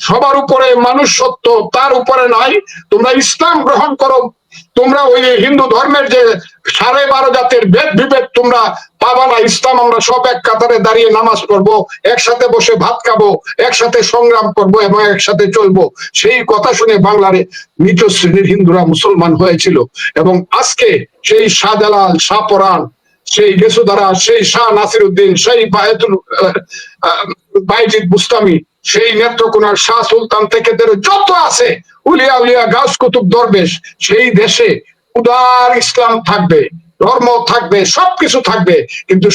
সবার উপরে মানুষ সত্য, তার উপরে নাই। তোমরা ইসলাম গ্রহণ করো, তোমরা ওই হিন্দু ধর্মের যে 12.5 জাতের ভেদ বিভেদ তোমরা পাবা না। ইসলাম আমরা সব এক কাতারে দাঁড়িয়ে নামাজ পড়বো, একসাথে বসে ভাত খাবো, একসাথে সংগ্রাম করব এবং একসাথে চলবো। সেই কথা শুনে বাংলার নিচ শ্রেণীর হিন্দুরা মুসলমান হয়েছিল। এবং আজকে সেই শাহজালাল, শাহপরান, সেই গেসুদারা, সেই শাহ নাসিরউদ্দিন, সেই বাইজিদ বুস্তামি, সেই নেত্রকোনার শাহ সুলতান থেকে যত আছে উলিয়া উলিয়া গাছ কুতুব দরবেশ, সেই দেশে উদার ইসলাম থাকবে, ধর্ম থাকবে, সবকিছু থাকবে, কিন্তু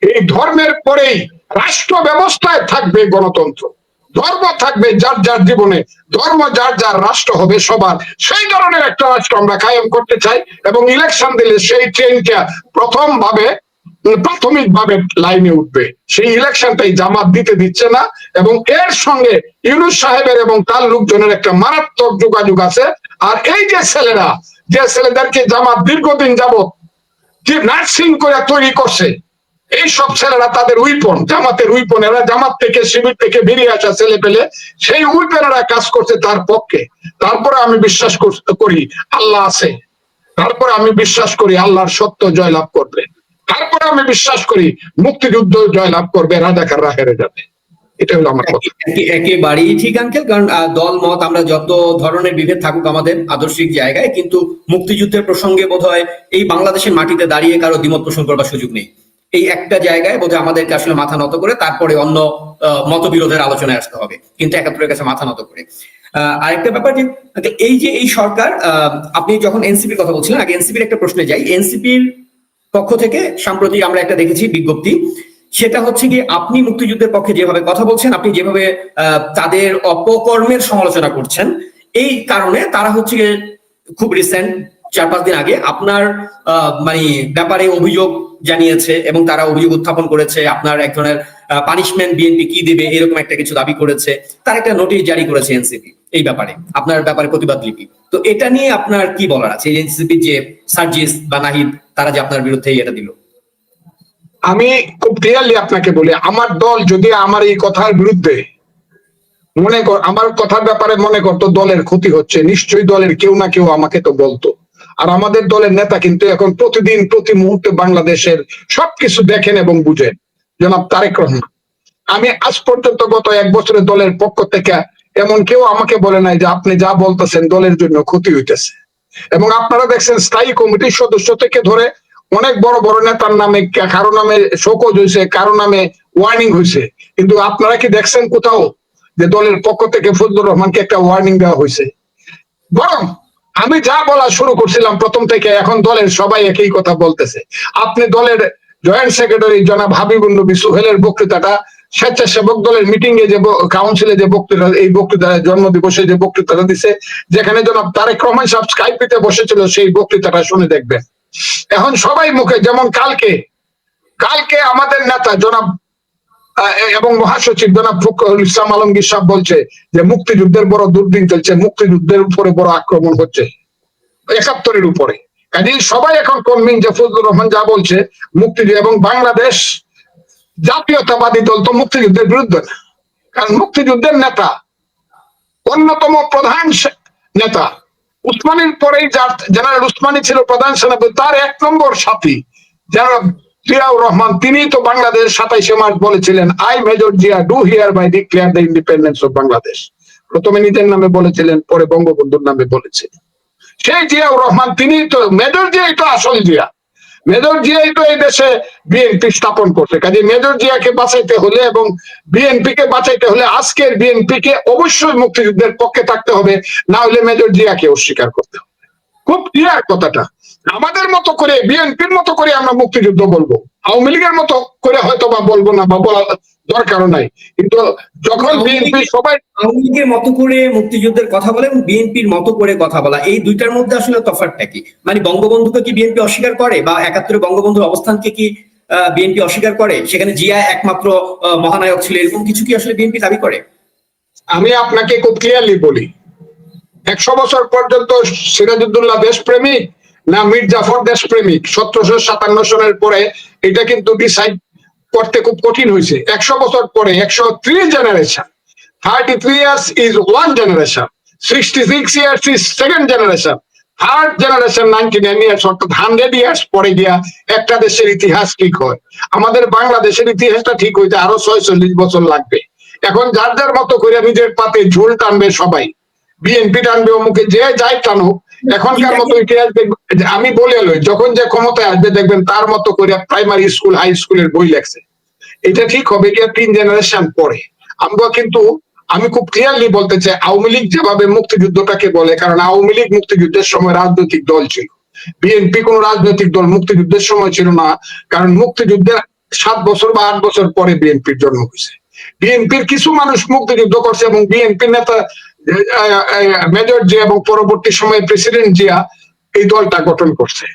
এই ধর্মের পরেই রাষ্ট্র ব্যবস্থায় থাকবে গণতন্ত্র। ধর্ম থাকবে যার যার জীবনে, ধর্ম যার যার, রাষ্ট্র হবে সবার। সেই ধরনের একটা রাষ্ট্র আমরা কায়েম করতে চাই। এবং ইলেকশন দিলে সেই ট্রেনটা প্রাথমিকভাবে লাইনে উঠবে। সেই ইলেকশনটাই জামাত দিতে দিচ্ছে না। এবং এর সঙ্গে ইউনূস সাহেবের এবং তার লোকজনের একটা মারাত্মক যোগাযোগ আছে। আর এই যে ছেলেরা, যে ছেলেদেরকে জামাত দীর্ঘদিন যাবত যে নার্সিং করে তৈরি করছে, এই সব ছেলেরা তাদের উইপন, জামাতের উইপন। এরা জামাত থেকে, শিবির থেকে বেরিয়ে আসা ছেলে পেলে সেই উইপনেরা কাজ করছে তার পক্ষে। তারপরে আমি বিশ্বাস করি আল্লাহ আছে, তারপরে আমি বিশ্বাস করি আল্লাহর সত্য জয়লাভ করবে, তারপরে আমি বিশ্বাস করি মুক্তিযুদ্ধ জয়লাভ করবে, রাজাকাররা হেরে যাবে। এটা হলো আমার কথা। একেবারেই ঠিক আঙ্কেল, কারণ দল মত আমরা যত ধরনের বিভেদ থাকুক আমাদের আদর্শিক জায়গায়, কিন্তু মুক্তিযুদ্ধের প্রসঙ্গে বোধহয় এই বাংলাদেশের মাটিতে দাঁড়িয়ে কারো দ্বিমত পোষণ করবার সুযোগ নেই। এই একটা জায়গায় বোধহয় আমাদেরকে আসলে মাথা নত করে তারপরে অন্য মতবিরোধের আলোচনায় আসতে হবে, কিন্তু 71-এর কাছে মাথা নত করে। আরেকটা ব্যাপার যে এই সরকার, আপনি যখন এনসিপির কথা বলছিলেন, আগে এনসিপির একটা প্রশ্নে যাই। এনসিপির পক্ষ থেকে সাম্প্রতিক আমরা একটা দেখেছি বিজ্ঞপ্তি, সেটা হচ্ছে কি আপনি মুক্তিযুদ্ধের পক্ষে যেভাবে কথা বলছেন, আপনি যেভাবে তাদের অপকর্মের সমালোচনা করছেন, এই কারণে তারা হচ্ছে খুব রিসেন্ট 4-5 দিন আগে আপনার মানে ব্যাপারে অভিযোগ জানিয়েছে এবং তারা অভিযোগ উত্থাপন করেছে। আপনার এক ধরনের পানিশমেন্ট বিএনপি কি দিবে এরকম একটা কিছু দাবি করেছে, তার একটা নোটিশ জারি করেছে এনসিপি এই ব্যাপারে, আপনার ব্যাপারে প্রতিবাদ লিপি। তো এটা নিয়ে আপনার কি বলার আছে? এনসিপি যে সার্জিস বা নাহিদ তারা যে আপনার বিরুদ্ধে এটা দিল। আমি খুব ক্লিয়ারলি আপনাকে বলি, আমার দল যদি আমার এই কথার বিরুদ্ধে আমার কথার ব্যাপারে মনে করতো দলের ক্ষতি হচ্ছে, নিশ্চয়ই দলের কেউ না কেউ আমাকে তো বলতো। আর আমাদের দলের নেতা কিন্তু এখন প্রতিদিন প্রতি মুহূর্তে বাংলাদেশের সবকিছু দেখেন এবং বুঝেন, জনাব তারেক রহমান। আমি আজ পর্যন্ত গত 1 বছরের দলের পক্ষ থেকে এমন কেউ আমাকে বলে নাই যে আপনি যা বলতেছেন দলের জন্য ক্ষতি হইতেছে। এবং আপনারা দেখছেন স্থায়ী কমিটির সদস্য থেকে ধরে অনেক বড় বড় নেতার নামে কারো নামে শোকজ হয়েছে, কারো নামে ওয়ার্নিং হয়েছে, কিন্তু আপনারা কি দেখছেন কোথাও যে দলের পক্ষ থেকে ফজলুর রহমানকে একটা ওয়ার্নিং দেওয়া হয়েছে? বরং আমি যা বলা শুরু করছিলাম প্রথম থেকে, এখন দলের সবাই একই কথা বলতেছে। আপনি দলের জয়েন্ট সেক্রেটারি জনাব হাবিবুন নবী সোহেলের বক্তৃতাটা, স্বেচ্ছাসেবক দলের মিটিং এ যে কাউন্সিলে যে বক্তৃতা, এই বক্তৃতা জন্মদিবসে যে বক্তৃতাটা দিছে, যেখানে জনাব তারেক রহমান সাহেব স্কাইপিতে বসেছিল, সেই বক্তৃতাটা শুনে দেখবেন। এখন সবাই মুখে, যেমন কালকে আমাদের নেতা জনাব এবং মহাসচিব জনাব ফখরুল ইসলাম আলমগীর সাহেব বলছে যে মুক্তিযুদ্ধের বড় দুর্দিন চলছে, মুক্তিযুদ্ধের উপরে বড় আক্রমণ হচ্ছে ৭১-এর উপরে। কাজে সবাই এখন কনভিন যে ফজলুর রহমান যা বলছে মুক্তিযুদ্ধ, এবং বাংলাদেশ জাতীয়তাবাদী দল তো মুক্তিযুদ্ধের বিরুদ্ধে না, কারণ মুক্তিযুদ্ধের নেতা, অন্যতম প্রধান নেতা উসমানীর পরেই যার জেনারেল উসমানী ছিল প্রধান সেনাপতি, তার ১ নম্বর সাথী জনাব জিয়াউর রহমান, তিনি তো বাংলাদেশ ২৭শে মার্চ বলেছিলেন, I major Zia do hereby declare the independence of Bangladesh. প্রথমে নিজের নামে বলেছিলেন, পরে বঙ্গবন্ধুর নামে বলেছিলেন। সেই জিয়াউর রহমান, তিনি তো মেজর জিয়াই তো আসল জিয়া, মেজর জিয়াই তো এই দেশে বিএনপি স্থাপন করছে। কাজে মেজর জিয়াকে বাঁচাইতে হলে এবং বিএনপি কে বাঁচাইতে হলে আজকের বিএনপি কে অবশ্যই মুক্তিযুদ্ধের পক্ষে থাকতে হবে, না হলে মেজর জিয়াকে অস্বীকার করতে হবে। খুব ক্লিয়ার কথাটা। আমাদের মতো করে, বিএনপির মতো করে আমরা মুক্তিযুদ্ধ বলবো, আওয়ামী লীগের মতো করে হয়তো বা বলবো না, বা বলার দরকারও নাই। কিন্তু যখন বিএনপি সবাই আওয়ামী লীগের মতো করে মুক্তিযুদ্ধের কথা বলে এবং বিএনপির মতো করে কথা বলা, এই দুইটার মধ্যে আসলে তফাৎটা কি? মানে বঙ্গবন্ধুকে কি বিএনপি অস্বীকার করে, বা ৭১-এ বঙ্গবন্ধুর অবস্থানকে কি বিএনপি অস্বীকার করে? সেখানে জিয়া একমাত্র মহানায়ক ছিল, এরকম কিছু কি আসলে বিএনপি দাবি করে? আমি আপনাকে খুব ক্লিয়ারলি বলি, ১০০ বছর পর্যন্ত সিরাজউদ্দৌলা দেশপ্রেমিক না মীর জাফর দেশপ্রেমিক, ১৭৫৭ সনের পরে এটা কিন্তু ডিসাইড করতে খুব কঠিন হয়েছে। ১০০ বছর পরে ১০৩ generation, 33 years is one generation, 66 years is second generation, third generation 99 years, অর্থাৎ 100 years পরে গিয়া একটা দেশের ইতিহাস ঠিক হয়। আমাদের বাংলাদেশের ইতিহাসটা ঠিক হইতে আরো ৪৬ বছর লাগবে। এখন যার যার মতো করে নিজের পাতে ঝোল টানবে সবাই, বিএনপি টানবে, অমুকে যে যাই টানুক, এখনকার মতো ইতিহাস আমি বলে লই, যখন যে ক্ষমতায় আসবে দেখবেন তার মতো করে প্রাইমারি স্কুল হাই স্কুলের বই লেখছে। এটা ঠিক হবে গিয়া ৩ জেনারেশন পরে। আমরা কিন্তু, আমি খুব ক্লিয়ারলি বলতে চাই, আওয়ামী লীগ যেভাবে মুক্তিযুদ্ধটাকে বলে, কারণ আওয়ামী লীগ মুক্তিযুদ্ধের সময় রাজনৈতিক দল ছিল, বিএনপি কোন রাজনৈতিক দল মুক্তিযুদ্ধের সময় ছিল না, কারণ মুক্তিযুদ্ধের ৭ বছর বা ৮ বছর পরে বিএনপির জন্ম হয়েছে। বিএনপির কিছু মানুষ মুক্তিযুদ্ধ করছে এবং বিএনপির নেতা মেজর জিয়া এবং পরবর্তী সময়ে প্রেসিডেন্ট জিয়া এই দলটা গঠন করছে।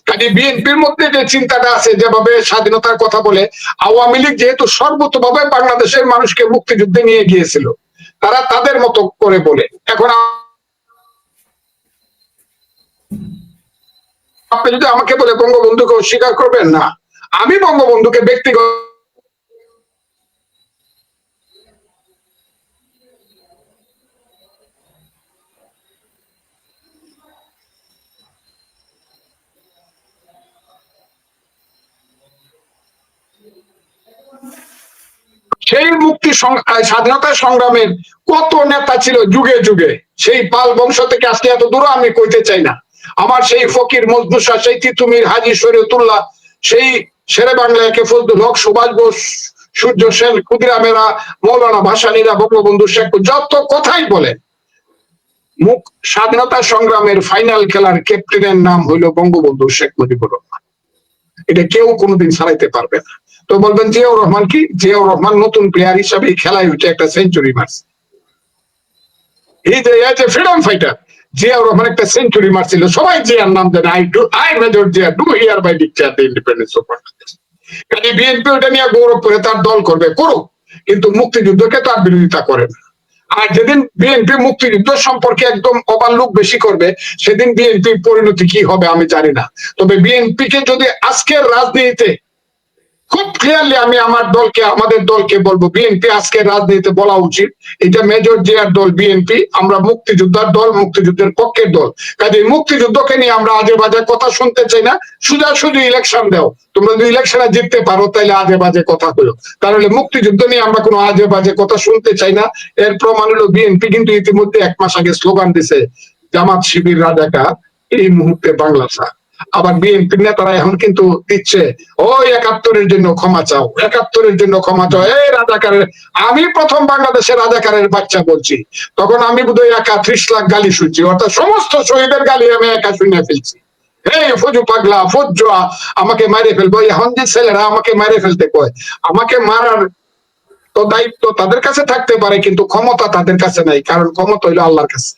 কাজে বিএনপির মধ্যে যে চিন্তাটা আছে, যেভাবে স্বাধীনতার কথা বলে, আওয়ামী লীগ যেহেতু সর্বতভাবে বাংলাদেশের মানুষকে মুক্তিযুদ্ধে নিয়ে গিয়েছিল, তারা তাদের মতো করে বলে। এখন আপনি যদি আমাকে বলে বঙ্গবন্ধুকে অস্বীকার করবেন, না, আমি বঙ্গবন্ধুকে ব্যক্তিগত সেই স্বাধীনতা সংগ্রামের কত নেতা ছিল যুগে যুগে, সেই পাল বংশ থেকে আজকে এত দূর আমি কইতে চাই না। আমার সেই ফকির মজনু শাহ, সেই তিতুমির, হাজী শরীয়তুল্লাহ, সেই শেরে বাংলা একে ফজলুল হক, সুভাষ বোস, সূর্য সেন, ক্ষুদিরামেরা, মৌলানা ভাসানীরা, বঙ্গবন্ধু শেখ, যত কথাই বলেন, মুখ স্বাধীনতা সংগ্রামের ফাইনাল খেলার ক্যাপ্টেনের নাম হইল বঙ্গবন্ধু শেখ মুজিবুর রহমান। এটা কেউ কোনোদিন ছাড়াইতে পারবে না। তো বলবেন জিয়াউর রহমান কি? জিয়াউর রহমান নতুন প্লেয়ার হিসাবে খেলায় উঠে একটা সেঞ্চুরি মারছে। ফ্রিডম ফাইটার জিয়াউর রহমান একটা সেঞ্চুরি মারছিল, সবাই জিয়ার নাম জানে, I major Zia do hereby declare the independence of Bangladesh. কাজে বিএনপি ওটা নিয়ে গৌরব করে তার দল করবে, করুক, কিন্তু মুক্তিযুদ্ধকে তার বিরোধিতা করে না। আর যেদিন বিএনপি মুক্তিযুদ্ধ সম্পর্কে একদম ওভারলুক বেশি করবে, সেদিন বিএনপির পরিণতি কি হবে আমি জানি না। তবে বিএনপি কে যদি আজকের রাজনীতিতে, খুব ক্লিয়ারলি আমি আমাদের দলকে বলবো, বিএনপি আজকের রাজনীতিতে বলা উচিত, এটা মেজর জিয়ার দল বিএনপি, আমরা মুক্তিযোদ্ধার দল, মুক্তিযুদ্ধের পক্ষের দল। কাজে মুক্তিযুদ্ধকে নিয়ে আমরা আজে বাজে কথা শুনতে চাই না। সোজাসুজি ইলেকশন দাও, তোমরা যদি ইলেকশনে জিততে পারো তাহলে আজে বাজে কথা হলো, তাহলে মুক্তিযুদ্ধ নিয়ে আমরা কোনো আজে বাজে কথা শুনতে চাই না। এর প্রমাণ হলো বিএনপি কিন্তু ইতিমধ্যে 1 মাস আগে স্লোগান দিছে, জামাত শিবির রাজাকার, এই মুহূর্তে বাংলা ছাড়। আবার বিএনপির নেতারা এখন কিন্তু দিচ্ছে ওই 71-এর জন্য ক্ষমা চাও, 71-এর জন্য ক্ষমা চাও, এই রাজাকারের। আমি প্রথম বাংলাদেশের রাজাকারের বাচ্চা বলছি, তখন আমি বোধহয় 31 লাখ গালি শুনছি, অর্থাৎ সমস্ত শহীদের গালি আমি একা শুনে ফেলছি। এই ফজু পাগলা, ফজুয়া, আমাকে মারে ফেলবো। এখন যে ছেলেরা আমাকে মারে ফেলতে কয়, আমাকে মারার তো দায়িত্ব তাদের কাছে থাকতে পারে, কিন্তু ক্ষমতা তাদের কাছে নাই, কারণ ক্ষমতা হইলো আল্লাহর কাছে।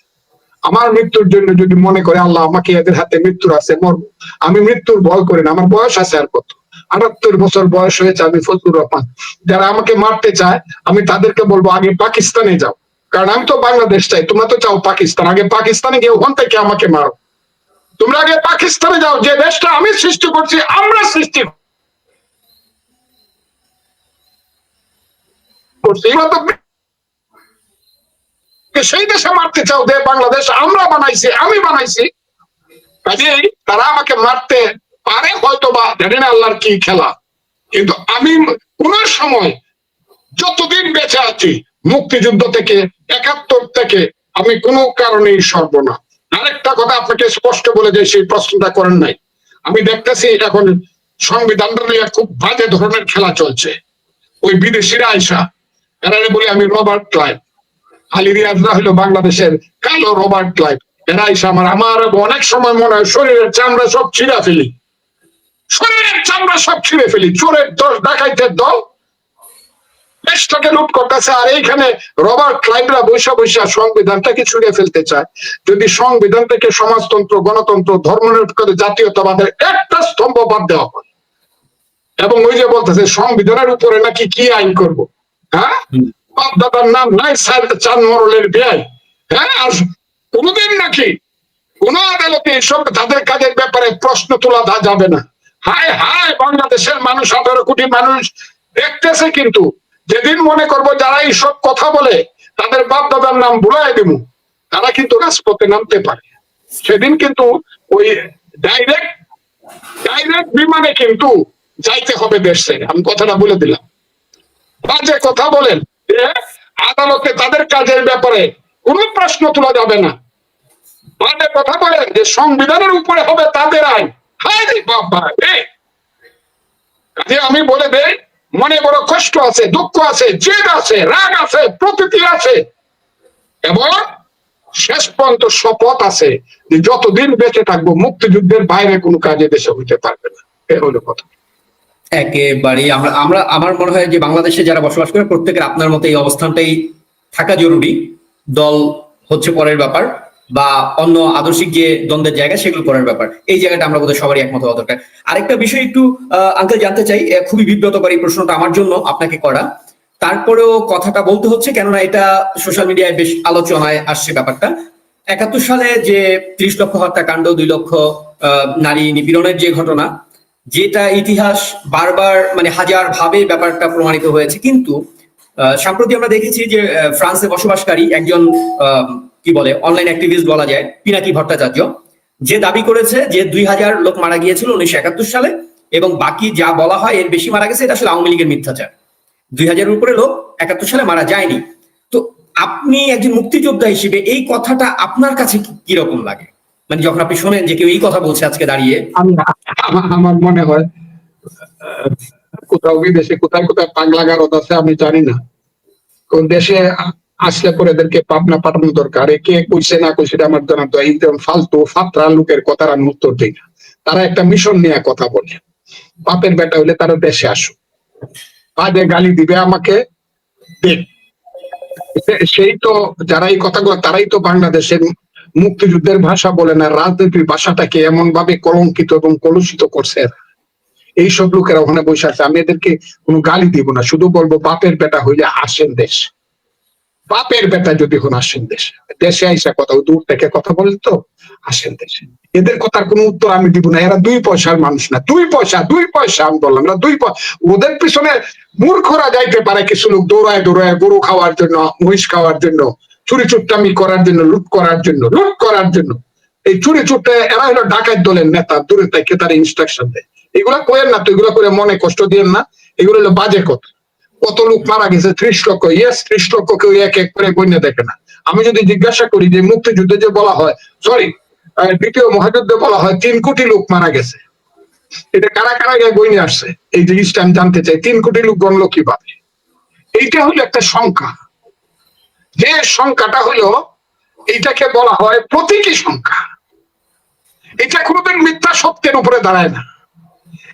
আমার মৃত্যুর জন্য যদি মনে করে আল্লাহ আমাকে এদের হাতে মৃত্যুর আছে মরবো, আমি মৃত্যুর ভয় করি না। আমার বয়স আছে আর কত, 78 বছর বয়স হয়েছে। আমি ফজলুর রহমান, যারা আমাকে মারতে চায় আমি তাদেরকে বলবো আগে পাকিস্তানে যাও, কারণ আমি তো বাংলাদেশ চাই, তোমরা তো চাও পাকিস্তান। আগে পাকিস্তানে গিয়ে ওখান থেকে আমাকে মারো। তোমরা আগে পাকিস্তানে যাও, যে দেশটা আমি সৃষ্টি করছি, আমরা সৃষ্টি করছি, এগুলো তো সেই দেশে মারতে চাও যে বাংলাদেশ আমরা বানাইছি, আমি বানাইছি। কাজেই তারা আমাকে মারতে পারে হয়তো বা, জানি না আল্লাহর কি খেলা, কিন্তু আমি কোন সময় যতদিন বেঁচে আছি মুক্তিযুদ্ধ থেকে, 71 থেকে আমি কোনো কারণেই সরব না। আরেকটা কথা আপনাকে স্পষ্ট বলে যে সেই প্রশ্নটা করেন নাই, আমি দেখতেছি এখন সংবিধানটা নিয়ে খুব বাজে ধরনের খেলা চলছে। ওই বিদেশিরা আইসা, এরা বলি আমি রবার্ট ক্লাইভ, আলী রিয়াজরা হলো বাংলাদেশের কালো রবার্ট ক্লাইভ। এরা আইসা আমার অনেক সময় মনে হয় শরীরের চামড়া সব ছিঁড়া ফেলি, শরীরের চামড়া সব ছিঁড়ে ফেলি। চোরের দল, ডাকাইতের দল দেশটাকে লুট করতেছে, আর এইখানে রবার্ট ক্লাইভরা বৈশা বৈশা সংবিধানটাকে ছুঁড়ে ফেলতে চায়। যদি সংবিধান থেকে সমাজতন্ত্র, গণতন্ত্র, ধর্মনিরপেক্ষ, জাতীয়তাবাদের একটা স্তম্ভ বাদ দেওয়া হয়, এবং ওই যে বলতেছে সংবিধানের উপরে নাকি কি আইন করব, হ্যাঁ, বাপ দাদার নাম নাই, চাঁদ মরলের ব্যয়, হ্যাঁ, আর কোনোদিন নাকি কোন আদালতে এসব তাদের কাজের ব্যাপারে প্রশ্ন তোলা যাবে না। হায় হায়, বাংলাদেশের মানুষ, 18 কোটি মানুষ দেখতেছে, কিন্তু যেদিন মনে করবো যারা এইসব কথা বলে তাদের বাপ দাদার নাম ভুলাই দিব, তারা কিন্তু রাজপথে নামতে পারে। সেদিন কিন্তু ওই ডাইরেক্ট বিমানে কিন্তু যাইতে হবে দেশ ছেড়ে। আমি কথাটা বলে দিলাম, বাজে কথা বলেন আদালতে তাদের কাজের ব্যাপারে কোনো প্রশ্ন তোলা যাবে না। বাজে কথা বলেন যে সংবিধানের উপরে হবে তাদের আইন, হায় রে বাবা রে। আমি বলে দেই, মনে বড় কষ্ট আছে, দুঃখ আছে, জেদ আছে, রাগ আছে, প্রকৃতি আছে, এবং শেষ পর্যন্ত শপথ আছে যে যতদিন বেঁচে থাকবো মুক্তিযুদ্ধের বাইরে কোনো কাজে দেশে হইতে পারবে না। এ হলো কথা। একেবারেই আমার মনে হয় যে বাংলাদেশে যারা বসবাস করে প্রত্যেকের আপনার মতো এই অবস্থানটাই থাকা জরুরি। দল হচ্ছে পরের ব্যাপার, বা অন্য আদর্শিক যে দ্বন্দ্বের জায়গা সেগুলো পরের ব্যাপার। এই জায়গাটা আমরা বোধহয় সবারই একমত হওয়া দরকার। আরেকটা বিষয় একটু আঙ্কেল জানতে চাই, খুবই বিব্রতকর এই প্রশ্নটা আমার জন্য আপনাকে করা, তারপরেও কথাটা বলতে হচ্ছে কেননা এটা সোশ্যাল মিডিয়ায় বেশ আলোচনায় আসছে ব্যাপারটা। 71 সালে যে 30 লক্ষ হত্যাকাণ্ড, 2 লক্ষ নারী নিপীড়নের যে ঘটনা, যেটা ইতিহাস বারবার মানে হাজার ভাবে ব্যাপারটা প্রমাণিত হয়েছে, কিন্তু সম্প্রতি আমরা দেখেছি যে ফ্রান্সে বসবাসকারী একজন কি বলে অনলাইন অ্যাক্টিভিস্ট বলা যায়, পিনাকি ভট্টাচার্য, যে দাবি করেছে যে 2000 লোক মারা গিয়েছিল 1971 সালে, এবং বাকি যা বলা হয় এর বেশি মারা গেছে, এটা আসলে আওয়ামী লীগের মিথ্যাচার। 2000-এর উপরে লোক 71 সালে মারা যায়নি। তো আপনি একজন মুক্তিযোদ্ধা হিসেবে এই কথাটা আপনার কাছে কিরকম লাগে, মানে যখন আপনি শোনেন যে কেউ এই কথা বলছে আজকে দাঁড়িয়ে? আমার মনে হয় কোথাও বিদেশে কোথায় কোথায় পাগলা গারদ আছে আমি জানি না, কোন দেশে আসলে পরে এদেরকে পাবনা পাঠানো দরকার। কে কইছে না কইছে আমার জানা তো, এই ফালতু ফাত্রা লোকের কথার আমি উত্তর দিই না। তারা একটা মিশন নিয়ে কথা বলে, বাপের বেটা হইলে তারা দেশে আসুক, বাজে গালি দিবে আমাকে দেখ, সেই তো যারা এই কথাগুলো তারাই তো বাংলাদেশের মুক্তিযুদ্ধের ভাষা বলে না, রাজনীতির ভাষাটাকে এমন ভাবে কলঙ্কিত এবং কলুষিত করছে। এইসব লোকেরা ওখানে বসে আছে, আমি এদেরকে কোনো গালি দিব না, শুধু বলবো বাপের বেটা হইলে আসেন দেশ, বাপের বেটা যদি হন আসেন দেশে, দেশে আইসা কথা দূর থেকে কথা বলে তো আসেন দেশে। এদের কথার কোনো উত্তর আমি দিব না, এরা 2 পয়সার মানুষ না, 2 পয়সা আমি বললাম না, 2 পয়সা। ওদের পিছনে মূর্খরা যাইতে পারে, কিছু লোক দৌড়ায় গরু খাওয়ার জন্য, মহিষ খাওয়ার জন্য, চুরি চুট্টামি করার জন্য, লুট করার জন্য। এই চুরি চুট্টা এরা হলো ডাকাত দলের নেতা, দূরে থেকে তারা ইনস্ট্রাকশন দেয়। এগুলা করেন না তো, এগুলো করে মনে কষ্ট দিয়েন না, এগুলো হলো বাজে কথা। কত লোক মারা গেছে? 30 লক্ষ। ইয়েস, 30 লক্ষ কেউ এক এক করে গণ্য দেখে না। আমি যদি জিজ্ঞাসা করি যে মুক্তিযুদ্ধে যে বলা হয়, সরি দ্বিতীয় মহাযুদ্ধে বলা হয় 3 কোটি লোক মারা গেছে। এটা কারা কারা গিয়ে আসছে এই জিনিসটা আমি জানতে চাই। 3 কোটি লোক গণলো কিভাবে? এইটা হলো একটা সংখ্যা, যে সংখ্যাটা হলো এইটাকে বলা হয় প্রতীকী সংখ্যা। এটা কোনোদিন মিথ্যা সত্যের উপরে দাঁড়ায় না,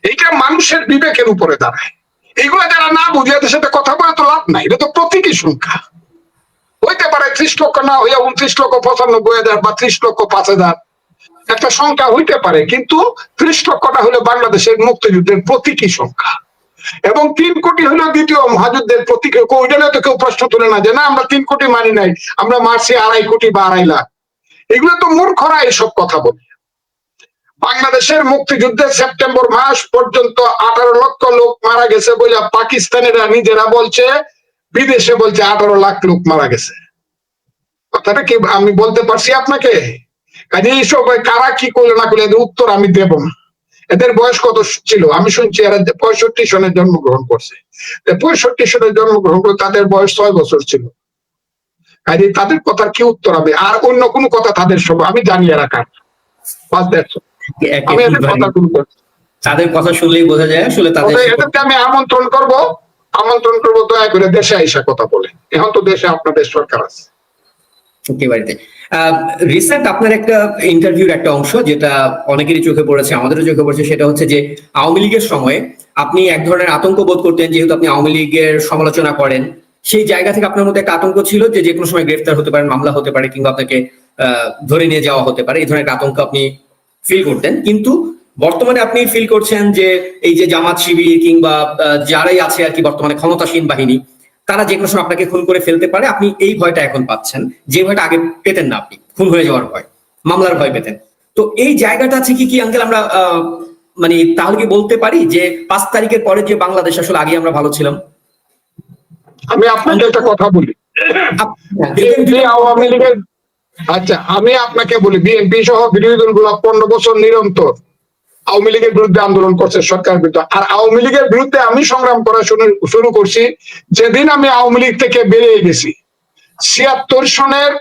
এইটা মানুষের বিবেকের উপরে দাঁড়ায়। এইগুলো যারা না বুঝে এদের সাথে কথা বলে তো লাভ নাই, এটা তো প্রতীকী সংখ্যা। হইতে পারে 30 লক্ষ না হইয়া 29,95,000 বা 30,05,000 একটা সংখ্যা হইতে পারে, কিন্তু 30 লক্ষটা হলো বাংলাদেশের মুক্তিযুদ্ধের প্রতীকী সংখ্যা, এবং 3 কোটি হলো দ্বিতীয় মহাযুদ্ধের প্রতীকী। ওইটা তো কেউ প্রশ্ন তুলে না যে না আমরা 3 কোটি মানি নাই, আমরা মারছি 2.5 কোটি বা 2.5 লাখ। এগুলো তো মূর্খরা এইসব কথা বলে। বাংলাদেশের মুক্তিযুদ্ধের সেপ্টেম্বর মাস পর্যন্ত 18 লক্ষ লোক মারা গেছে বলে পাকিস্তানিরা নিজেরা বলছে, বিদেশে বলছে 18 লাখ লোক মারা গেছে। কথাটা কি আমি বলতে পারছি আপনাকে? কাজে এইসব কারা কি করলো না করলে এদের উত্তর আমি দেব না। এদের বয়স কত ছিল? আমি শুনছি এরা 65 সনে জন্মগ্রহণ করছে। 65 সনে জন্মগ্রহণ করে তাদের বয়স 6 বছর ছিল। কাজে তাদের কথার কি উত্তর হবে? আর অন্য কোনো কথা তাদের সব আমি জানি এরা কার। আমি এদের কথা তাদের কথা শুনলেই বোঝা যায় আসলে এদেরকে আমি আমন্ত্রণ করব দয়া করে দেশে আইসা কথা বলে। এখন তো দেশে আপনাদের সরকার আছে। বাড়িতে রিসেন্ট আপনার একটা ইন্টারভিউর একটা অংশ যেটা অনেকেরই চোখে পড়েছে, আমাদেরও চোখে পড়েছে, সেটা হচ্ছে যে আওয়ামী লীগের সময়ে আপনি এক ধরনের আতঙ্ক বোধ করতেন, যেহেতু আপনি আওয়ামী লীগের সমালোচনা করেন। সেই জায়গা থেকে আপনার মধ্যে একটা আতঙ্ক ছিল যে কোনো সময় গ্রেফতার হতে পারেন, মামলা হতে পারে, কিংবা আপনাকে ধরে নিয়ে যাওয়া হতে পারে, এই ধরনের একটা আতঙ্ক আপনি ফিল করতেন। কিন্তু বর্তমানে আপনি ফিল করছেন যে এই যে জামাত শিবির কিংবা যারাই আছে আর কি বর্তমানে ক্ষমতাসীন বাহিনী, তারা যে কোনো সময় আপনাকে খুন করে ফেলতে পারে। আপনি এই ভয়টা এখন পাচ্ছেন, যে ভয়টা আগে পেতেন না। আপনি খুন হয়ে যাওয়ার ভয়, মামলার ভয় পেতেন। তো এই জায়গাটা আছে কি আঙ্কেল আমরা মানে তাহলে কি বলতে পারি যে 5 তারিখের পরে যে বাংলাদেশ আসলে আগে আমরা ভালো ছিলাম? আমি আপনাকে একটা কথা বলি, আওয়ামী লীগের আচ্ছা আমি আপনাকে বলি, বিএনপি সহ বিরোধী দলগুলো 15 বছর নিরন্তর আওয়ামী লীগের বিরুদ্ধে আন্দোলন করছে, সরকার বিরুদ্ধে। আর আওয়ামী লীগের বিরুদ্ধে আমি সংগ্রাম করা শুরু করছি যেদিন আমি আওয়ামী লীগ থেকে বেরিয়ে গেছি। 96 সনের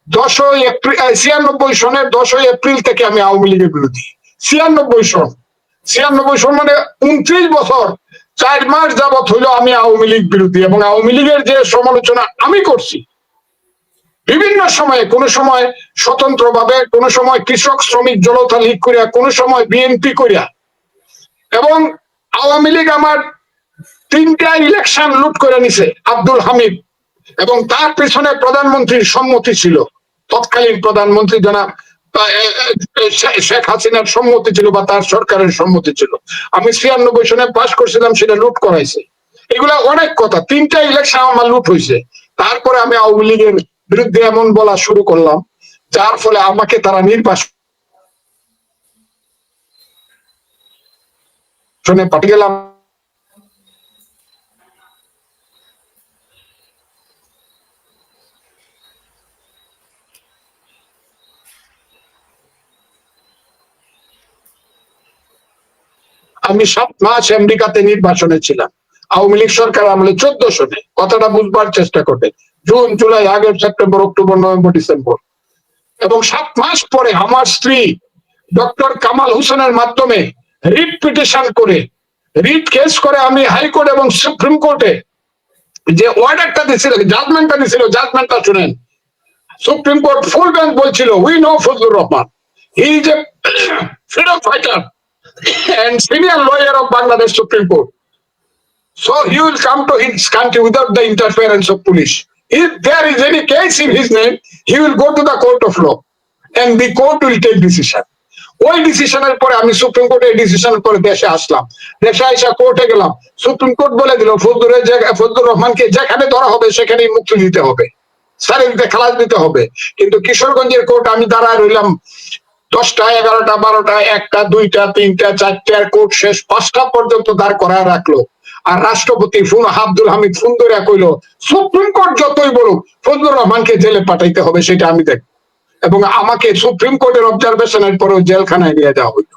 10ই এপ্রিল, 96 সনের 10ই এপ্রিল থেকে আমি আওয়ামী লীগের বিরোধী। 96 সন মানে 29 বছর 4 মাস যাবৎ হইলো আমি আওয়ামী লীগ বিরোধী। এবং আওয়ামী লীগের যে সমালোচনা আমি করছি বিভিন্ন সময়ে, কোন সময় স্বতন্ত্র ভাবে, কোন সময় কৃষক শ্রমিক জনতা লীগ করিয়া, কোন সময় বিএনপি করিয়া। এবং আওয়ামী লীগ আমার 3টা ইলেকশন লুট করে নিছে আব্দুল হামিদ, এবং তার পিছনে প্রধানমন্ত্রীর সম্মতি ছিল, তৎকালীন প্রধানমন্ত্রী জনাব শেখ হাসিনার সম্মতি ছিল বা তার সরকারের সম্মতি ছিল। আমি 96 সনে পাশ করছিলাম, সেটা লুট করাইছে। এগুলা অনেক কথা। 3টা ইলেকশন আমার লুট হয়েছে। তারপরে আমি আওয়ামী লীগের বিরুদ্ধে এমন বলা শুরু করলাম, যার ফলে আমাকে তারা নির্বাচনে পাঠিয়ে গেলাম। আমি 7 মাস আমেরিকাতে নির্বাচনে ছিলাম, আওয়ামী লীগ সরকার আমলে 14 সনে। কথাটা বুঝবার চেষ্টা করবে। June, July, August, September, October, November, December. এবং 7 মাস পরে আমার স্ত্রী ডক্টর কামাল হোসেনের মাধ্যমে রিট পিটিশন করে, রিট কেস করে আমি হাইকোর্ট এবং সুপ্রিম কোর্টে যে অর্ডারটা দিয়েছিল, জাজমেন্টটা দিয়েছিল, জাজমেন্টটা শুনেন। সুপ্রিম কোর্ট ফুল বেঞ্চ বলছিল, we know Fazlur Rahman, he is a freedom fighter and senior lawyer of Bangladesh Supreme Court. So he will come to his country without the interference of police. If there is any case in his name, he will go to the court of law and the court will take decision. ওই ডিসিশনের পরে আমি supreme কোর্টের ডিসিশনের পরে দেশে আসলাম। দেশে এসে কোর্টে গেলাম, সুপ্রিম কোর্ট বলে দিল ফজলুর রহমানকে যেখানে ধরা হবে সেখানেই মুক্তি দিতে হবে, সারে দিতে, খালাস দিতে হবে। কিন্তু কিশোরগঞ্জের কোর্ট আমি দাঁড়ায় রইলাম 10টা, 11টা, 12টা, 1টা, 2টা, 3টা, 4টার কোর্ট শেষ, 5টা পর্যন্ত দাঁড় করায় রাখলো। আর রাষ্ট্রপতি আব্দুল হামিদ ফোন ধরে কইলো, সুপ্রিম কোর্ট যতই বলুক ফজলুর রহমানকে জেলে পাঠাইতে হবে, সেটা আমি দেখব। এবং আমাকে সুপ্রিম কোর্টের অবজারভেশনের পরেও জেলখানায় নিয়ে যাওয়া হইলো,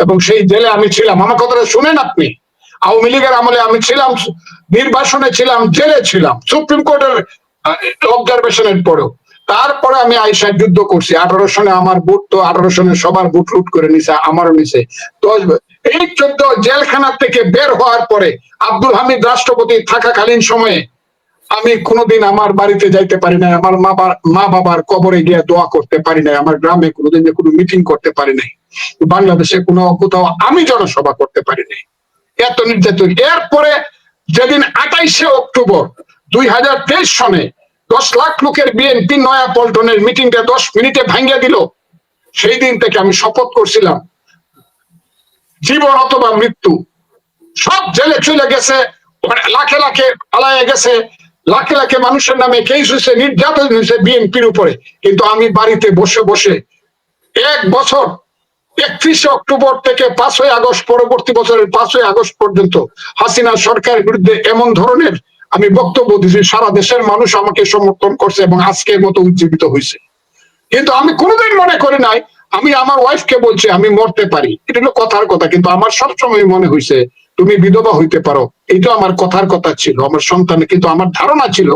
এবং সেই জেলে আমি ছিলাম। আমার কথাটা শুনেন আপনি, আওয়ামী লীগের আমলে আমি ছিলাম, নির্বাসনে ছিলাম, জেলে ছিলাম, সুপ্রিম কোর্টের অবজারভেশনের পরেও। তারপরে আমি আইসার যুদ্ধ করছি। 18 সনে আমার ভোট, তো 18 সনে সবার ভোট লুট করে নিছে, আমারও নিছে। তো এই 14 জেলখানা থেকে বের হওয়ার পরে আব্দুল হামিদ রাষ্ট্রপতি থাকাকালীন সময়ে আমি কোনোদিন আমার বাড়িতে যাইতে পারি নাই, আমার মা বাবার কবরে গিয়ে দোয়া করতে পারি নাই, আমার গ্রামে কোনোদিন কোনো মিটিং করতে পারি নাই, বাংলাদেশে কোথাও আমি জনসভা করতে পারি নাই, এত নির্যাতন। এরপরে যেদিন 28শে অক্টোবর 2023 সনে 10 লাখ লোকের বিএনপি নয়া পল্টনের মিটিংটা 10 মিনিটে ভাঙ্গিয়ে দিল, সেই দিন থেকে আমি শপথ করছিলাম জীবন অথবা মৃত্যু। সব জেলে চলে গেছে, লাখে লাখে পালায় গেছে, লাখে লাখে মানুষের নামে কেস হয়েছে, নির্যাতন হয়েছে বিএনপির উপরে, কিন্তু আমি বাড়িতে বসে বসে 1 বছর 31শে অক্টোবর থেকে 5ই আগস্ট, পরবর্তী বছরের 5ই আগস্ট পর্যন্ত হাসিনা সরকারের বিরুদ্ধে এমন ধরনের আমি বক্তব্য দিয়েছি, সারা দেশের মানুষ আমাকে সমর্থন করছে এবং আজকের মতো উজ্জীবিত হয়েছে। কিন্তু আমি কোনোদিন মনে করি নাই, আমি আমার ওয়াইফকে বলছি আমি মরতে পারি, এটা হলো কথার কথা, কিন্তু আমার সবসময় মনে হয়েছে তুমি বিধবা হইতে পারো, এটা আমার কথার কথা ছিল আমার সন্তানের। কিন্তু আমার ধারণা ছিল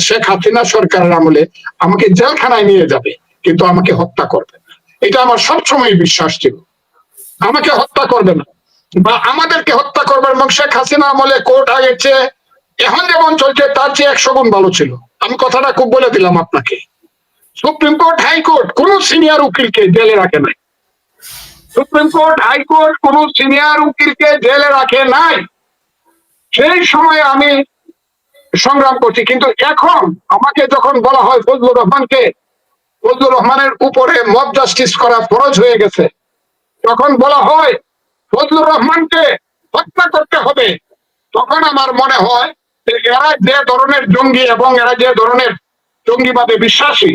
শেখ হাসিনা সরকারের আমলে আমাকে জেলখানায় নিয়ে যাবে, কিন্তু আমাকে হত্যা করবে না, এটা আমার সবসময় বিশ্বাস ছিল। আমাকে হত্যা করবে না বা আমাদেরকে হত্যা করবে, এবং শেখ হাসিনা আমলে কোর্ট আগের চেয়ে এখন যেমন চলছে তার চেয়ে 100 গুণ ভালো ছিল। আমি কথাটা খুব বলে দিলাম আপনাকে, সুপ্রিম কোর্ট হাইকোর্ট কোন সিনিয়র উকিলকে জেলে রাখে নাই, সুপ্রিম কোর্ট হাইকোর্ট কোন সিনিয়র উকিলকে জেলে রাখে নাই। সেই সময় আমি সংগ্রাম করছি, কিন্তু এখন আমাকে যখন বলা হয় ফজলুর রহমানের উপরে মব জাস্টিস করা ফরজ হয়ে গেছে, তখন বলা হয় ফজলুর রহমানকে হত্যা করতে হবে, তখন আমার মনে হয় যে এরা যে ধরনের জঙ্গি এবং এরা যে ধরনের জঙ্গিবাদে বিশ্বাসী,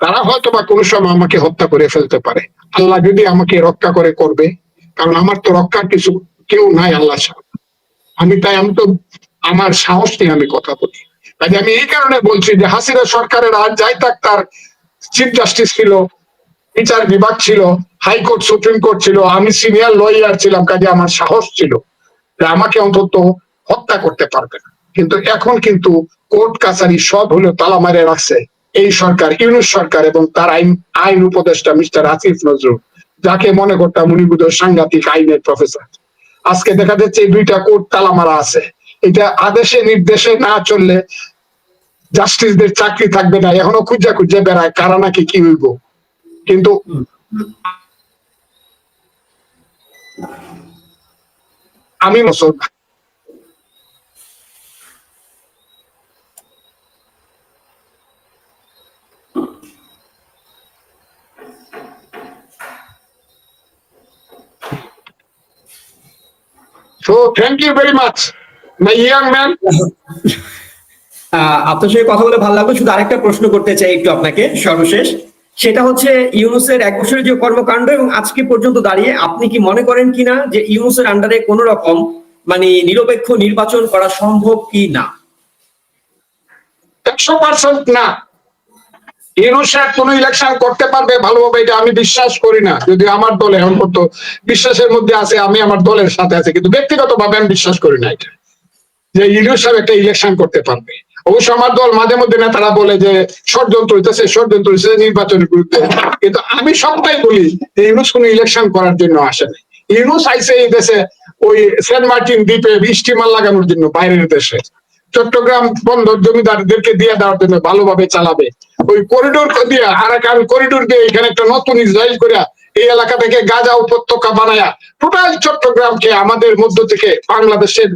তারা হয়তো বা কোনো সময় আমাকে হত্যা করে ফেলতে পারে। আল্লাহ যদি আমাকে রক্ষা করে করবে, কারণ আমার তো রক্ষার কিছু কেউ নাই আল্লাহ ছাড়া। আমি তো আমার সাহস নিয়ে আমি কথা বলি। কাজে আমি এই কারণে বলছি যে হাসিনা সরকারের আর যাই থাক, তার চিফ জাস্টিস ছিল, বিচার বিভাগ ছিল, হাইকোর্ট সুপ্রিম কোর্ট ছিল, আমি সিনিয়র লয়ার ছিলাম, কাজে আমার সাহস ছিল যে আমাকে অন্তত হত্যা করতে পারবে না। কিন্তু এখন কিন্তু কোর্ট কাছারি সব হলো তালা মারে রাখছে এই সরকার, ইউনূস সরকার এবং তার আইন উপদেষ্টা মিস্টার আসিফ নজরুল, যাকে মনে করতাম উনি বোধহয় সাংঘাতিক আইনের প্রফেসর। আজকে দেখা যাচ্ছে এই 2টা কোর্ট তালা মারা আছে। এটা আদেশে নির্দেশে না চললে জাস্টিসদের চাকরি থাকবে না, এখনো খুঁজে বেড়ায় কারা নাকি কি হইব। কিন্তু আমি মুসলমান, so thank you very much my young man. আপনার সঙ্গে কথা বলে ভালো লাগলো। শুধু আরেকটা প্রশ্ন করতে চাই একটু আপনাকে সর্বশেষ, সেটা হচ্ছে ইউনূসের 1 বছরের যে কর্মকাণ্ড এবং আজকে পর্যন্ত দাঁড়িয়ে আপনি কি মনে করেন কিনা যে ইউনূসের আন্ডারে কোন রকম মানে নিরপেক্ষ নির্বাচন করা সম্ভব কি না? 100% না, ইউনূস কোন ইলেকশন করতে পারবে ভালোভাবে এটা আমি বিশ্বাস করি না। যদি আমার দলে অন্তত বিশ্বাসের মধ্যে আছে, আমি আমার দলের সাথে আছে, কিন্তু ব্যক্তিগতভাবে আমি বিশ্বাস করি না এটা যে ইউনূস একটা ইলেকশন করতে পারবে। অবশ্য আমার দল মাঝে মধ্যে নেতারা বলে যে ষড়যন্ত্র হইতেছে নির্বাচনের বিরুদ্ধে, কিন্তু আমি সবটাই বলি যে ইউনূস কোন ইলেকশন করার জন্য আসে নাই। ইউনূস আইসে এই দেশে ওই সেন্ট মার্টিন দ্বীপে স্টিমার লাগানোর জন্য, বাইরের দেশে চট্টগ্রাম বন্দর জমিদারদেরকে দিয়ে দেওয়ার জন্য ভালোভাবে চালাবে, ওই করিডোর দিয়ে আরাকান করিডোর দিয়ে এখানে একটা নতুন ইসরায়েল করে এই এলাকা থেকে গাজা উপত্যকা বানায়া টোটাল চট্টগ্রামকে আমাদের মধ্য থেকে বাংলাদেশের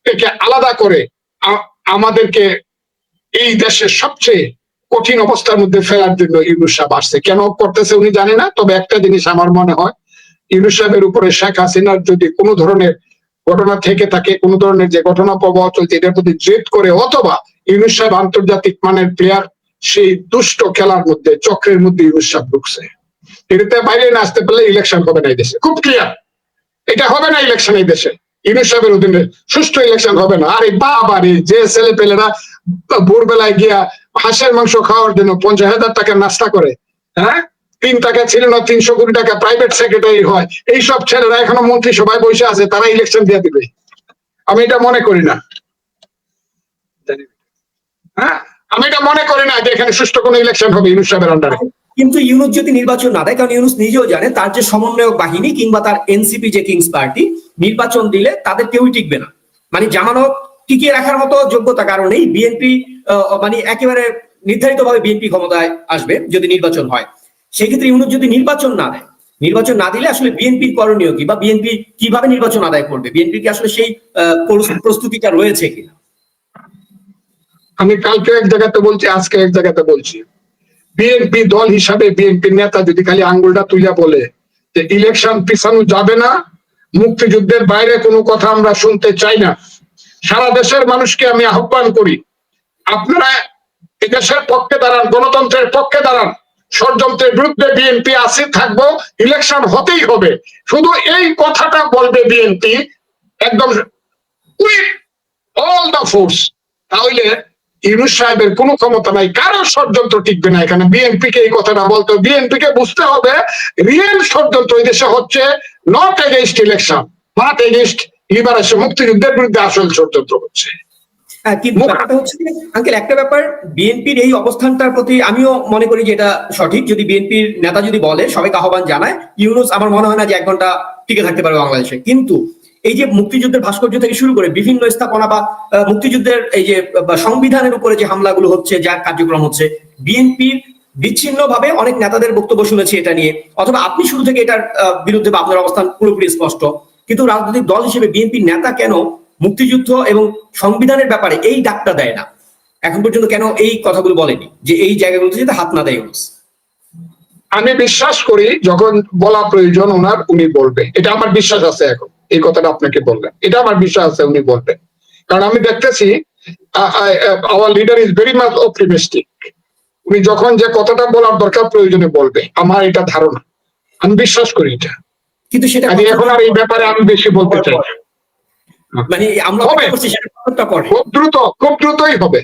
থেকে আলাদা করে আমাদেরকে এই দেশের সবচেয়ে কঠিন অবস্থার মধ্যে ফেলার জন্য ইউনূস সাহেব আসছে। কেন করতেছে উনি জানে না, তবে একটা জিনিস আমার মনে হয়, ইউনূস সাহেবের উপরে শেখ হাসিনার যদি কোনো ধরনের ঘটনা থেকে থাকে, কোনো ধরনের যে ঘটনা প্রবাহ চলছে এটার প্রতি জেদ করে, অথবা ইউনূস সাহেব আন্তর্জাতিক মানের প্লেয়ার, সেই দুষ্ট খেলার মধ্যে চক্রের মধ্যে ইউনূস সাহেব ঢুকছে। এটাতে বাইরে না আসতে পারলে ইলেকশন হবে না এই দেশে, খুব ক্লিয়ার। এটা হবে না ইলেকশন এই দেশে, ইউনূস সাহেবের অধীনে সুষ্ঠু ইলেকশন হবে না। আরে বাবারে, যে ছেলে পেলেরা ভোরবেলায় গিয়া হাঁসের মাংস খাওয়ার জন্য 50,000 টাকা নাস্তা করে, হ্যাঁ 3 টাকা ছিল না 300 কোটি টাকা প্রাইভেট সেক্রেটারি হয়, এইসব ছেলেরা এখনো মন্ত্রিসভায় বসে আছে, তারা ইলেকশন দিয়ে দিবে? আমি এটা মনে করি না। হ্যাঁ, আমি এটা মনে করি না যে এখানে সুষ্ঠু কোনো ইলেকশন হবে ইউনূস সাহেবের আন্ডারে। কিন্তু ইউনূস যদি নির্বাচন না দেয়, কারণ ইউনূস নিজেও জানে তার যে সমন্বয়ক বাহিনী কিংবা তার এনসিপি যে কিংস পার্টি নির্বাচন দিলে তাদের কেউই টিকবে না। মানে জামানত টিকিয়ে রাখার মতো যোগ্যতা কারণেই বিএনপি মানে একেবারে নির্ধারিতভাবে বিএনপি ক্ষমতায় আসবে যদি নির্বাচন হয়। সেক্ষেত্রে ইউনূস যদি নির্বাচন না দেয়, নির্বাচন না দিলে আসলে বিএনপির করণীয় কি, বা বিএনপি কিভাবে নির্বাচন আদায় করবে, বিএনপি কি আসলে সেই প্রস্তুতিটা রয়েছে কিনা? আমি কালকে এক জায়গাতে বলছি, আজকে এক জায়গাতে বলছি, বিএনপি দল হিসাবে বিএনপির নেতা যদি খালি আঙ্গুলটা তুলে বলে যে ইলেকশন পিছানো যাবে না, মুক্তিযুদ্ধের বাইরে কোনো কথা আমরা শুনতে চাই না, সারা দেশের মানুষকে আমি আহ্বান করি, আপনারা এদেশের পক্ষে দাঁড়ান, গণতন্ত্রের পক্ষে দাঁড়ান, ষড়যন্ত্রের বিরুদ্ধে বিএনপি আছে, থাকবো, ইলেকশন হতেই হবে, শুধু এই কথাটা বলবে বিএনপি একদম উইথ অল দ্য ফোর্স, তাহলে ইউনূস সাহেবের কোনো ক্ষমতা নাই, কারো ষড়যন্ত্র টিকবে না এখানে। বিএনপি কে এই কথাটা বলতে, বিএনপি কে বুঝতে হবে রিয়েল ষড়যন্ত্র এই দেশে হচ্ছে not against election, not against liberation, মুক্তিযুদ্ধের বিরুদ্ধে আসল ষড়যন্ত্র হচ্ছে। কিন্তু ব্যাপারটা হচ্ছে যে আঙ্কেল, একটা ব্যাপার, বিএনপির এই অবস্থানটার প্রতি আমিও মনে করি যে এটা সঠিক। যদি বিএনপির নেতা যদি বলে সবাইকে আহ্বান জানায়, ইউনূস আমার মনে হয় না যে 1 ঘন্টা টিকে থাকতে পারবে বাংলাদেশে। কিন্তু এই যে মুক্তিযুদ্ধের ভাস্কর্য থেকে শুরু করে বিভিন্ন স্থাপনা বা মুক্তিযুদ্ধের এই যে সংবিধানের উপরে যে হামলাগুলো হচ্ছে, যা কার্যক্রম হচ্ছে, বিএনপির বিচ্ছিন্নভাবে অনেক নেতাদের বক্তব্য শুনেছি এটা নিয়ে, অথবা আপনি শুরু থেকে এটার বিরুদ্ধে বা আপনার অবস্থান পুরোপুরি স্পষ্ট, কিন্তু রাজনৈতিক দল হিসেবে বিএনপির নেতা কেন মুক্তিযুদ্ধ এবং সংবিধানের ব্যাপারে এই ডাকটা দেয় না? এখন পর্যন্ত কেন এই কথাগুলো বলেনি যে এই জায়গাগুলোতে যাতে হাত না দেয় ইউনূস? আমি বিশ্বাস করি যখন বলা প্রয়োজন ওনার, উনি বলবে, এটা আমার বিশ্বাস আছে। এখন এই কথাটা আপনাকে বললেন, এটা আমার বিশ্বাস আছে উনি বলবেন, কারণ আমি দেখতেছি hour leader is very much optimistic. উনি যখন যে কথাটা বলার দরকার প্রয়োজনে বলবে, আমার এটা ধারণা, আমি বিশ্বাস করি এটা। কিন্তু সেটা এখন আর এই ব্যাপারে আমি বেশি বলতে চাই না। মানে আমরা খুব দ্রুতই হবে।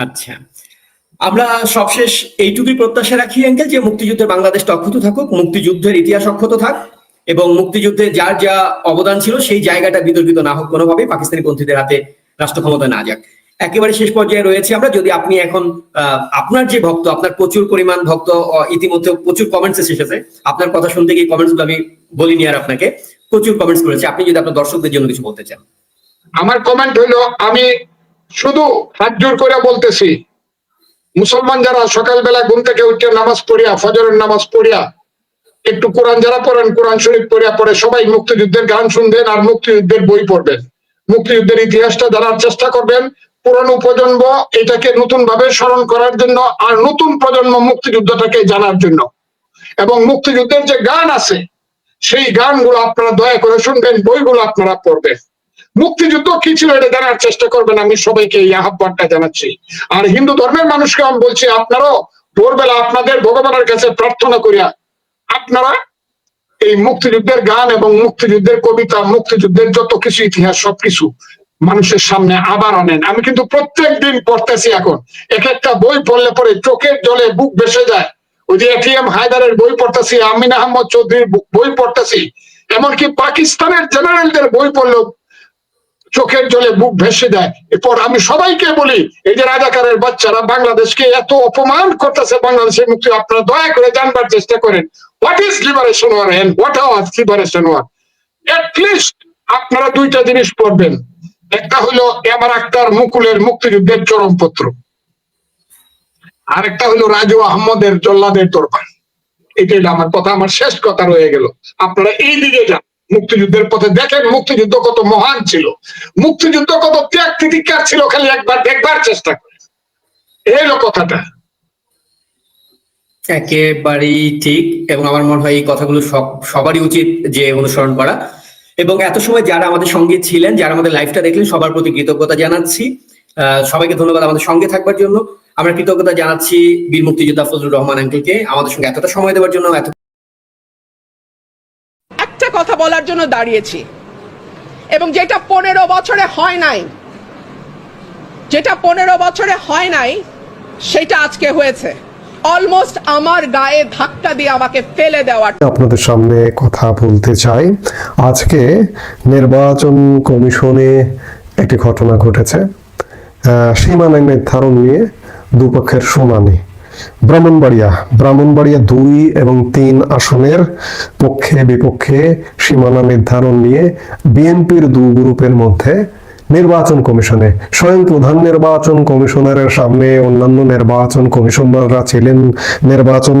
আচ্ছা, আমরা সবশেষ এইটুকুই প্রত্যাশা রাখি আঙ্কেল যে মুক্তিযুদ্ধের বাংলাদেশটা অক্ষত থাকুক, মুক্তিযুদ্ধের ইতিহাস অক্ষত থাক, এবং মুক্তিযুদ্ধে যার যা অবদান ছিল সেই জায়গাটা বিতর্কিত না হোক কোনোভাবে, পাকিস্তানি পন্থীদের হাতে রাষ্ট্র ক্ষমতা না যাক। একেবারে শেষ পর্যায়ে রয়েছে আমরা, যদি আপনি এখন আপনার যে ভক্ত, আপনার প্রচুর পরিমাণ ভক্ত ইতিমধ্যে প্রচুর কমেন্টস এসেছে, আপনার কথা শুনতে গিয়ে কমেন্টস গুলো আমি বলিনি আর আপনাকে, প্রচুর কমেন্টস করেছে, আপনি যদি আপনার দর্শকদের জন্য কিছু বলতে চান। আমার কমেন্ট হইলো, আমি শুধু হাত জোর করে বলতেছি, মুসলমান যারা সকালবেলা ঘুম থেকে উঠে নামাজ পড়িয়া, ফজরের নামাজ পড়িয়া, একটু কোরআন যারা পড়েন, কোরআন শরীফ পড়িয়া পরে সবাই মুক্তিযুদ্ধের গান শুনবেন আর মুক্তিযুদ্ধের বই পড়বেন, মুক্তিযুদ্ধের ইতিহাসটা জানার চেষ্টা করবেন, পুরনো প্রজন্ম এটাকে নতুন ভাবে স্মরণ করার জন্য, আর নতুন প্রজন্ম মুক্তিযুদ্ধটাকে জানার জন্য, এবং মুক্তিযুদ্ধের যে গান আছে সেই গানগুলো আপনারা দয়া করে শুনবেন, বইগুলো আপনারা পড়বেন, মুক্তিযুদ্ধ কি ছিল এটা জানার চেষ্টা করবেন। আমি সবাইকে এই আহ্বানটা জানাচ্ছি। আর হিন্দু ধর্মের মানুষকে আমি বলছি, আপনারাও ভোরবেলা আপনাদের ভগবানের কাছে প্রার্থনা করিয়া আপনারা এই মুক্তিযুদ্ধের গান এবং মুক্তিযুদ্ধের কবিতা, মুক্তিযুদ্ধের যত কিছু ইতিহাস সবকিছু মানুষের সামনে আবার আনেন। আমি কিন্তু প্রত্যেক দিন পড়তেছি, এখন এক একটা বই পড়লে পরে চোখের জলে বুক ভেসে যায়। ওই যে এটিএম হায়দারের বই পড়তেছি, আমিন আহমদ চৌধুরীর বই পড়তেছি, এমনকি পাকিস্তানের জেনারেলদের বই পড়লেও চোখের জলে বুক ভেসে দেয়। এরপর আমি সবাইকে বলি, এই যে রাজাকারের বাচ্চারা বাংলাদেশকে এত অপমান করতেছে, বাংলাদেশের মুক্তি আপনারা দয়া করে জানবার চেষ্টা করেন, what is liberation war and what was liberation war. At least আপনারা 2টা জিনিস পড়বেন, একটা হলো এমআর আক্তার মুকুলের মুক্তিযুদ্ধের চরমপত্র, আরেকটা হলো রাজু আহমদের জল্লাদের দরবার। এটাই আমার কথা, আমার শেষ কথা রয়ে গেল। আপনারা এই দিকে যান, মুক্তিযুদ্ধের পথে দেখেন মুক্তিযুদ্ধ কত মহান ছিল, মুক্তিযুদ্ধ কত ত্যাগ তিতিক্ষার ছিল, খালি একবার দেখবার চেষ্টা করেন। এই হলো কথাটা। একেবারেই ঠিক, এবং আমার মনে হয় এই কথাগুলো সবারই উচিত যে অনুসরণ করা। এবং এত সময় যারা আমাদের সঙ্গে ছিলেন, যারা আমাদের লাইভটা দেখলেন, সবার প্রতি কৃতজ্ঞতা জানাচ্ছি। সবাইকে ধন্যবাদ আমাদের সঙ্গে থাকবার জন্য। আমরা কৃতজ্ঞতা জানাচ্ছি বীর মুক্তিযোদ্ধা ফজলুর রহমান আঙ্কেলকে আমাদের সঙ্গে এতটা সময় দেওয়ার জন্য। একটা কথা বলার জন্য দাঁড়িয়েছি, এবং যেটা 15 বছরে হয় নাই, যেটা 15 বছরে হয় নাই সেটা আজকে হয়েছে। অলমোস্ট আমার গায়ে ধাক্কা দিয়ে আমাকে ফেলে দেওয়ার। আপনাদের সামনে কথা বলতে চাই। আজকে নির্বাচন কমিশনে একটি ঘটনা ঘটেছে। সীমানা নির্ধারণ নিয়ে দুপক্ষের শুনানি। ব্রাহ্মণবাড়িয়া 2 এবং 3 আসনের পক্ষে বিপক্ষে সীমানা নির্ধারণ নিয়ে বিএনপির 2 গ্রুপের মধ্যে নির্বাচন কমিশনে স্বয়ং প্রধান নির্বাচন কমিশনারের সামনে অন্যান্য নির্বাচন কমিশনাররা ছিলেন, নির্বাচন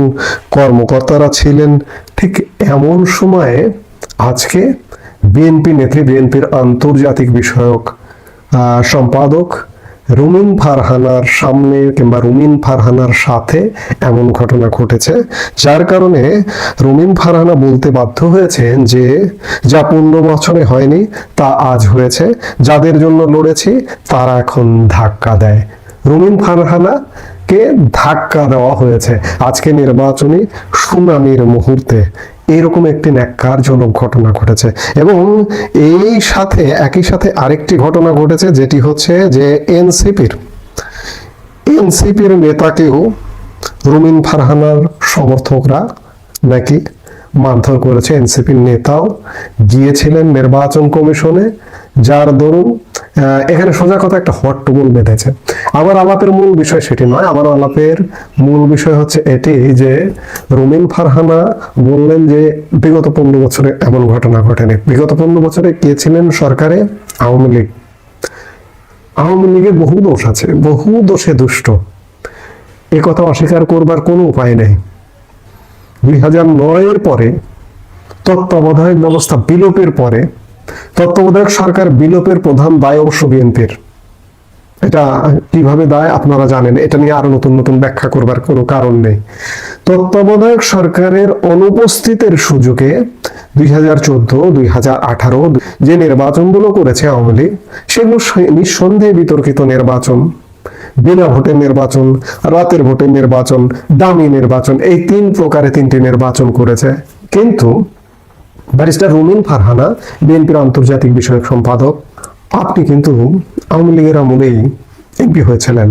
কর্মকর্তারা ছিলেন। ঠিক এমন সময়ে আজকে বিএনপি নেত্রী, বিএনপির আন্তর্জাতিক বিষয়ক সম্পাদক রুমিন ফারহানার সামনে কিংবা রুমিন ফারহানার সাথে এমন ঘটনা ঘটেছে, যার কারণে রুমিন ফারহানা বলতে বাধ্য হয়েছেন যে যা 15 বছরে হয়নি তা আজ হয়েছে, যাদের জন্য লড়েছি তারা এখন ধাক্কা দেয়। রুমিন ফারহানাকে ধাক্কা দেওয়া হয়েছে আজকে নির্বাচনী শুনানির মুহূর্তে। এরকম একটি ন্যাক্কারজনক ঘটনা ঘটেছে এবং একই সাথে আরেকটি ঘটনা ঘটেছে, যেটি হচ্ছে যে এনসিপির নেতাকেও রুমিন ফারহানার সমর্থকরা নাকি মারধর করেছে। এনসিপির নেতাও গিয়েছিলেন নির্বাচন কমিশনে, যার দরুন এখানে সোজা কথা একটা হট্টগোল বেঁধেছে। আমার আলাপের মূল বিষয় সেটি নয়, আমার আলাপের মূল বিষয় হচ্ছে এটি যে রুমিন ফারহানা বললেন যে বিগত 15 বছরে এমন ঘটনা ঘটেনি। বিগত 15 বছরে কে ছিলেন সরকারে? আওয়ামী লীগ। আওয়ামী লীগের বহু দোষ আছে, বহু দোষে দুষ্ট, এ কথা অস্বীকার করবার কোনো উপায় নেই। 2009-এর পরে তত্ত্বাবধায়ক ব্যবস্থা বিলোপের পরে, তত্ত্বাবধায়ক সরকার বিলোপের প্রধান দায় অবশ্য বিএনপির। এটা কিভাবে দায় আপনারা জানেন, এটা নিয়ে আরো নতুন নতুন ব্যাখ্যা করবার কোনো কারণ নেই। তত্ত্বাবধায়ক সরকারের অনুপস্থিতির সুযোগে 2014, 2018 যে নির্বাচনগুলো করেছে আওয়ামী লীগ, সেগুলো নিঃসন্দেহে বিতর্কিত নির্বাচন। বিনা ভোটের নির্বাচন, রাতের ভোটের নির্বাচন, দামি নির্বাচন, এই 3 প্রকারে 3টি নির্বাচন করেছে। কিন্তু ব্যারিস্টার রুমিন ফারহানা, বিএনপির আন্তর্জাতিক বিষয়ক সম্পাদক, আপনি কিন্তু আওয়ামী লীগের আমলেই এমপি হয়েছিলেন।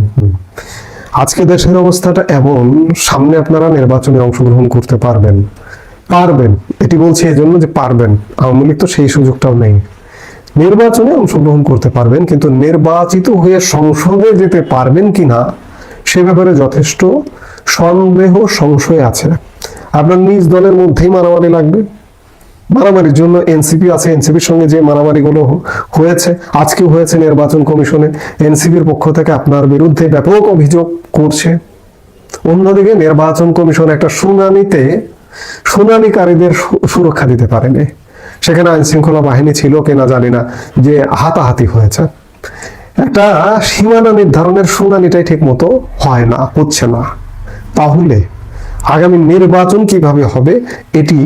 আজকে দেশের অবস্থাটা এমন, সামনে আপনারা নির্বাচনে অংশগ্রহণ করতে পারবেন, এটি বলছি এজন্য যে পারবেন। আওয়ামী লীগ তো সেই সুযোগটাও নেই। নির্বাচনে অংশগ্রহণ করতে পারবেন, কিন্তু নির্বাচিত হয়ে সংসদে যেতে পারবেন কিনা সে ব্যাপারে যথেষ্ট সন্দেহ, সংশয় আছে। আপনার নিজ দলের মধ্যেই মারামারি লাগবে। মারামারির জন্য এনসিপি আছে, এনসিপির সঙ্গে যে মারামারিগুলো হয়েছে, আজকেও হয়েছে নির্বাচন কমিশনে, এনসিপির পক্ষ থেকে আপনার বিরুদ্ধে ব্যাপক অভিযোগ করছে। অন্যদিকে নির্বাচন কমিশন একটা শুনানিকারীদের সুরক্ষা দিতে পারেনি। সেখানে আইন শৃঙ্খলা বাহিনী ছিল কিনা জানি না, যে হাতাহাতি হয়েছে। একটা সীমানা নির্ধারণের শুনানিটাই ঠিক মতো হচ্ছে না। তাহলে আগামী নির্বাচন কিভাবে হবে এটি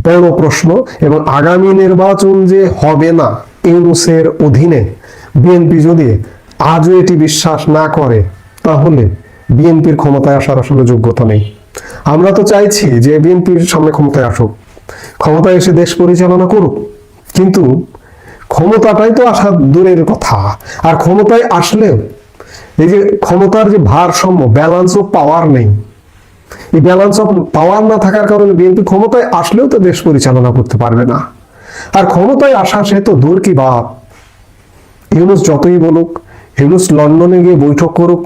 বড় প্রশ্ন। এবং আগামী নির্বাচন যে হবে না ইউনূসের অধীনে, বিএনপি যদি আজও এটি বিশ্বাস না করে, তাহলে বিএনপির ক্ষমতায় আসার আসলে যোগ্যতা নেই। আমরা তো চাইছি যে বিএনপির সামনে ক্ষমতায় আসুক, ক্ষমতায় এসে দেশ পরিচালনা করুক, কিন্তু ক্ষমতাটাই তো আসা দূরের কথা। আর ক্ষমতায় আসলেও এই যে ক্ষমতার যে ভারসাম্য, ব্যালেন্স অফ পাওয়ার নেই। এই ব্যালেন্স অফ পাওয়ার না থাকার কারণে বিএনপি ক্ষমতায় আসলেও তো দেশ পরিচালনা করতে পারবে না। আর ক্ষমতায় আসা সে তো দূর কি বাপ। ইউনূস যতই বলুক, ইউনূস লন্ডনে গিয়ে বৈঠক করুক,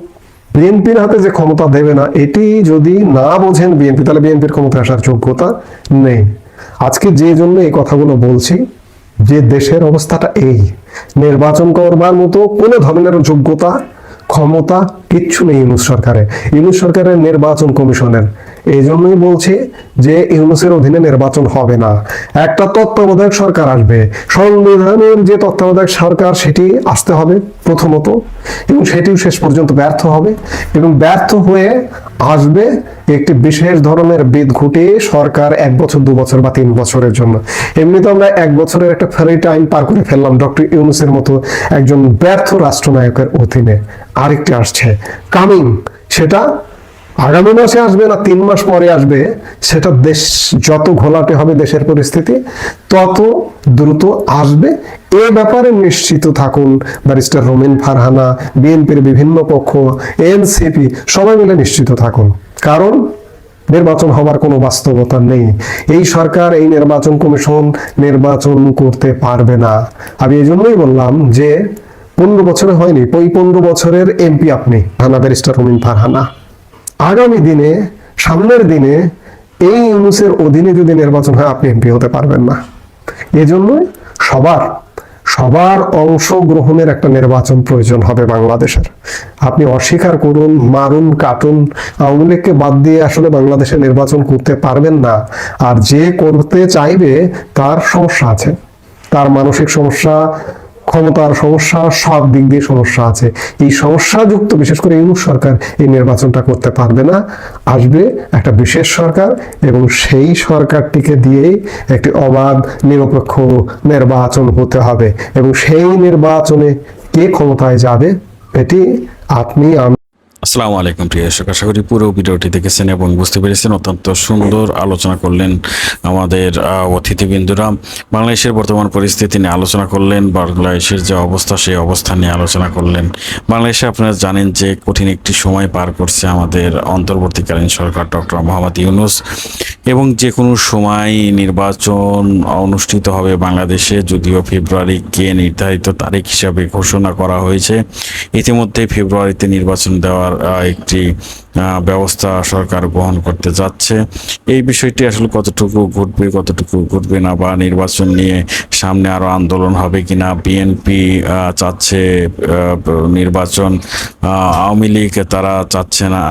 বিএনপির হাতে যে ক্ষমতা দেবে না, এটি যদি না বোঝেন বিএনপি, তাহলে বিএনপির ক্ষমতায় আসার যোগ্যতা নেই। আজকে যে জন্য এই কথাগুলো বলছি, যে দেশের অবস্থাটা এই, নির্বাচন করবার মতো কোনো ধরনের যোগ্যতা, ক্ষমতা কিচ্ছু নেই ইউনূস সরকারের নির্বাচন কমিশনের। এই জন্যই বলছি যে ইউনূসের অধীনে নির্বাচন হবে না। একটা তত্ত্বাবধায়ক সরকার আসবে, সংবিধানের যে তত্ত্বাবধায়ক সরকার সেটি আসতে হবে প্রথমত, এবং সেটিও শেষ পর্যন্ত ব্যর্থ হবে, এবং ব্যর্থ হয়ে আসবে একটি বিশেষ ধরনের বিদঘুটে সরকার, 1 বছর, 2 বছর বা 3 বছরের জন্য। এমনি তো আমরা 1 বছরের একটা ফেরি টাইম পার করে ফেললাম ডক্টর ইউনূসের মতো একজন ব্যর্থ রাষ্ট্রনায়কের অধীনে। আরেকটি আসছে কামিং, সেটা আগামী মাসে আসবে না 3 মাস পরে আসবে। সেটা দেশ যত ঘোলাটে হবে দেশের পরিস্থিতি, তত দ্রুত আসবে। এ ব্যাপারে নিশ্চিত থাকুন ব্যারিস্টার রুমিন ফারহানা, বিএনপির বিভিন্ন পক্ষ, এনসিপি সবাই মিলে নিশ্চিত থাকুন। কারণ নির্বাচন হবার কোনো বাস্তবতা নেই। এই সরকার, এই নির্বাচন কমিশন নির্বাচন করতে পারবে না। আমি এই জন্যই বললাম যে 15 বছরে হয়নি, ওই 15 বছরের এমপি আপনি, হানা ব্যারিস্টার রুমিন ফারহানা। আগামী দিনে, সামনের দিনে এই ইউনূসের অধীনে যদি নির্বাচন হয়, আপনি এমপি হতে পারবেন না। এজন্যই সবার অংশগ্রহণের একটা নির্বাচন প্রয়োজন হবে বাংলাদেশের। আপনি অস্বীকার করুন, মারুন, কাটুন, আওয়ামী লীগকে বাদ দিয়ে আসলে বাংলাদেশে নির্বাচন করতে পারবেন না। আর যে করতে চাইবে তার সমস্যা আছে, তার মানসিক সমস্যা, ক্ষমতার সমস্যা, সব দিক দিয়ে সমস্যা আছে। এই সমস্যাযুক্ত বিশেষ করে ইউনূস সরকার এই নির্বাচনটা করতে পারবে না। আসবে একটা বিশেষ সরকার, এবং সেই সরকারটিকে দিয়েই একটি অবাধ নিরপেক্ষ নির্বাচন হতে হবে। এবং সেই নির্বাচনে কে ক্ষমতায় যাবে এটি আপনি আমি। আসসালামু আলাইকুম প্রিয় দর্শক, আশা করি পুরো ভিডিওটি দেখেছেন এবং বুঝতে পেরেছেন। অত্যন্ত সুন্দর আলোচনা করলেন আমাদের অতিথিবৃন্দরা। বাংলাদেশের বর্তমান পরিস্থিতি নিয়ে আলোচনা করলেন, বাংলাদেশের যে অবস্থা সেই অবস্থা নিয়ে আলোচনা করলেন। বাংলাদেশে আপনারা জানেন যে কঠিন একটি সময় পার করছে আমাদের অন্তর্বর্তীকালীন সরকার ডক্টর মোহাম্মদ ইউনূস, এবং যে কোনো সময় নির্বাচন অনুষ্ঠিত হবে বাংলাদেশে। যদিও ফেব্রুয়ারিকে নির্ধারিত তারিখ হিসাবে ঘোষণা করা হয়েছে, ইতিমধ্যে ফেব্রুয়ারিতে নির্বাচন দেওয়ার একটি ব্যবস্থা সরকার গ্রহণ করতে যাচ্ছে। এই বিষয়টি আসলে কতটুকু ঘটবে না, বা নির্বাচন নিয়ে সামনে আরো আন্দোলন হবে কিনা, বিএনপি চাচ্ছে নির্বাচন, আওয়ামী লীগ তারা চাচ্ছে না,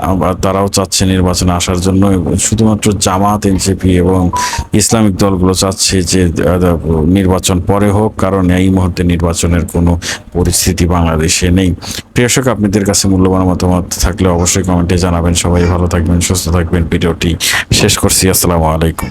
তারাও চাচ্ছে নির্বাচনে আসার জন্য, শুধুমাত্র জামাত, এনসিপি এবং ইসলামিক দলগুলো চাচ্ছে যে নির্বাচন পরে হোক, কারণ এই মুহূর্তে নির্বাচনের কোনো পরিস্থিতি বাংলাদেশে নেই। প্রিয় দর্শক, আপনাদের কাছে মূল্যবান মতামত থাকলে অবশ্যই কমেন্টে জানাবেন। সবাই ভালো থাকবেন, সুস্থ থাকবেন। ভিডিওটি শেষ করছি। আসসালামু আলাইকুম।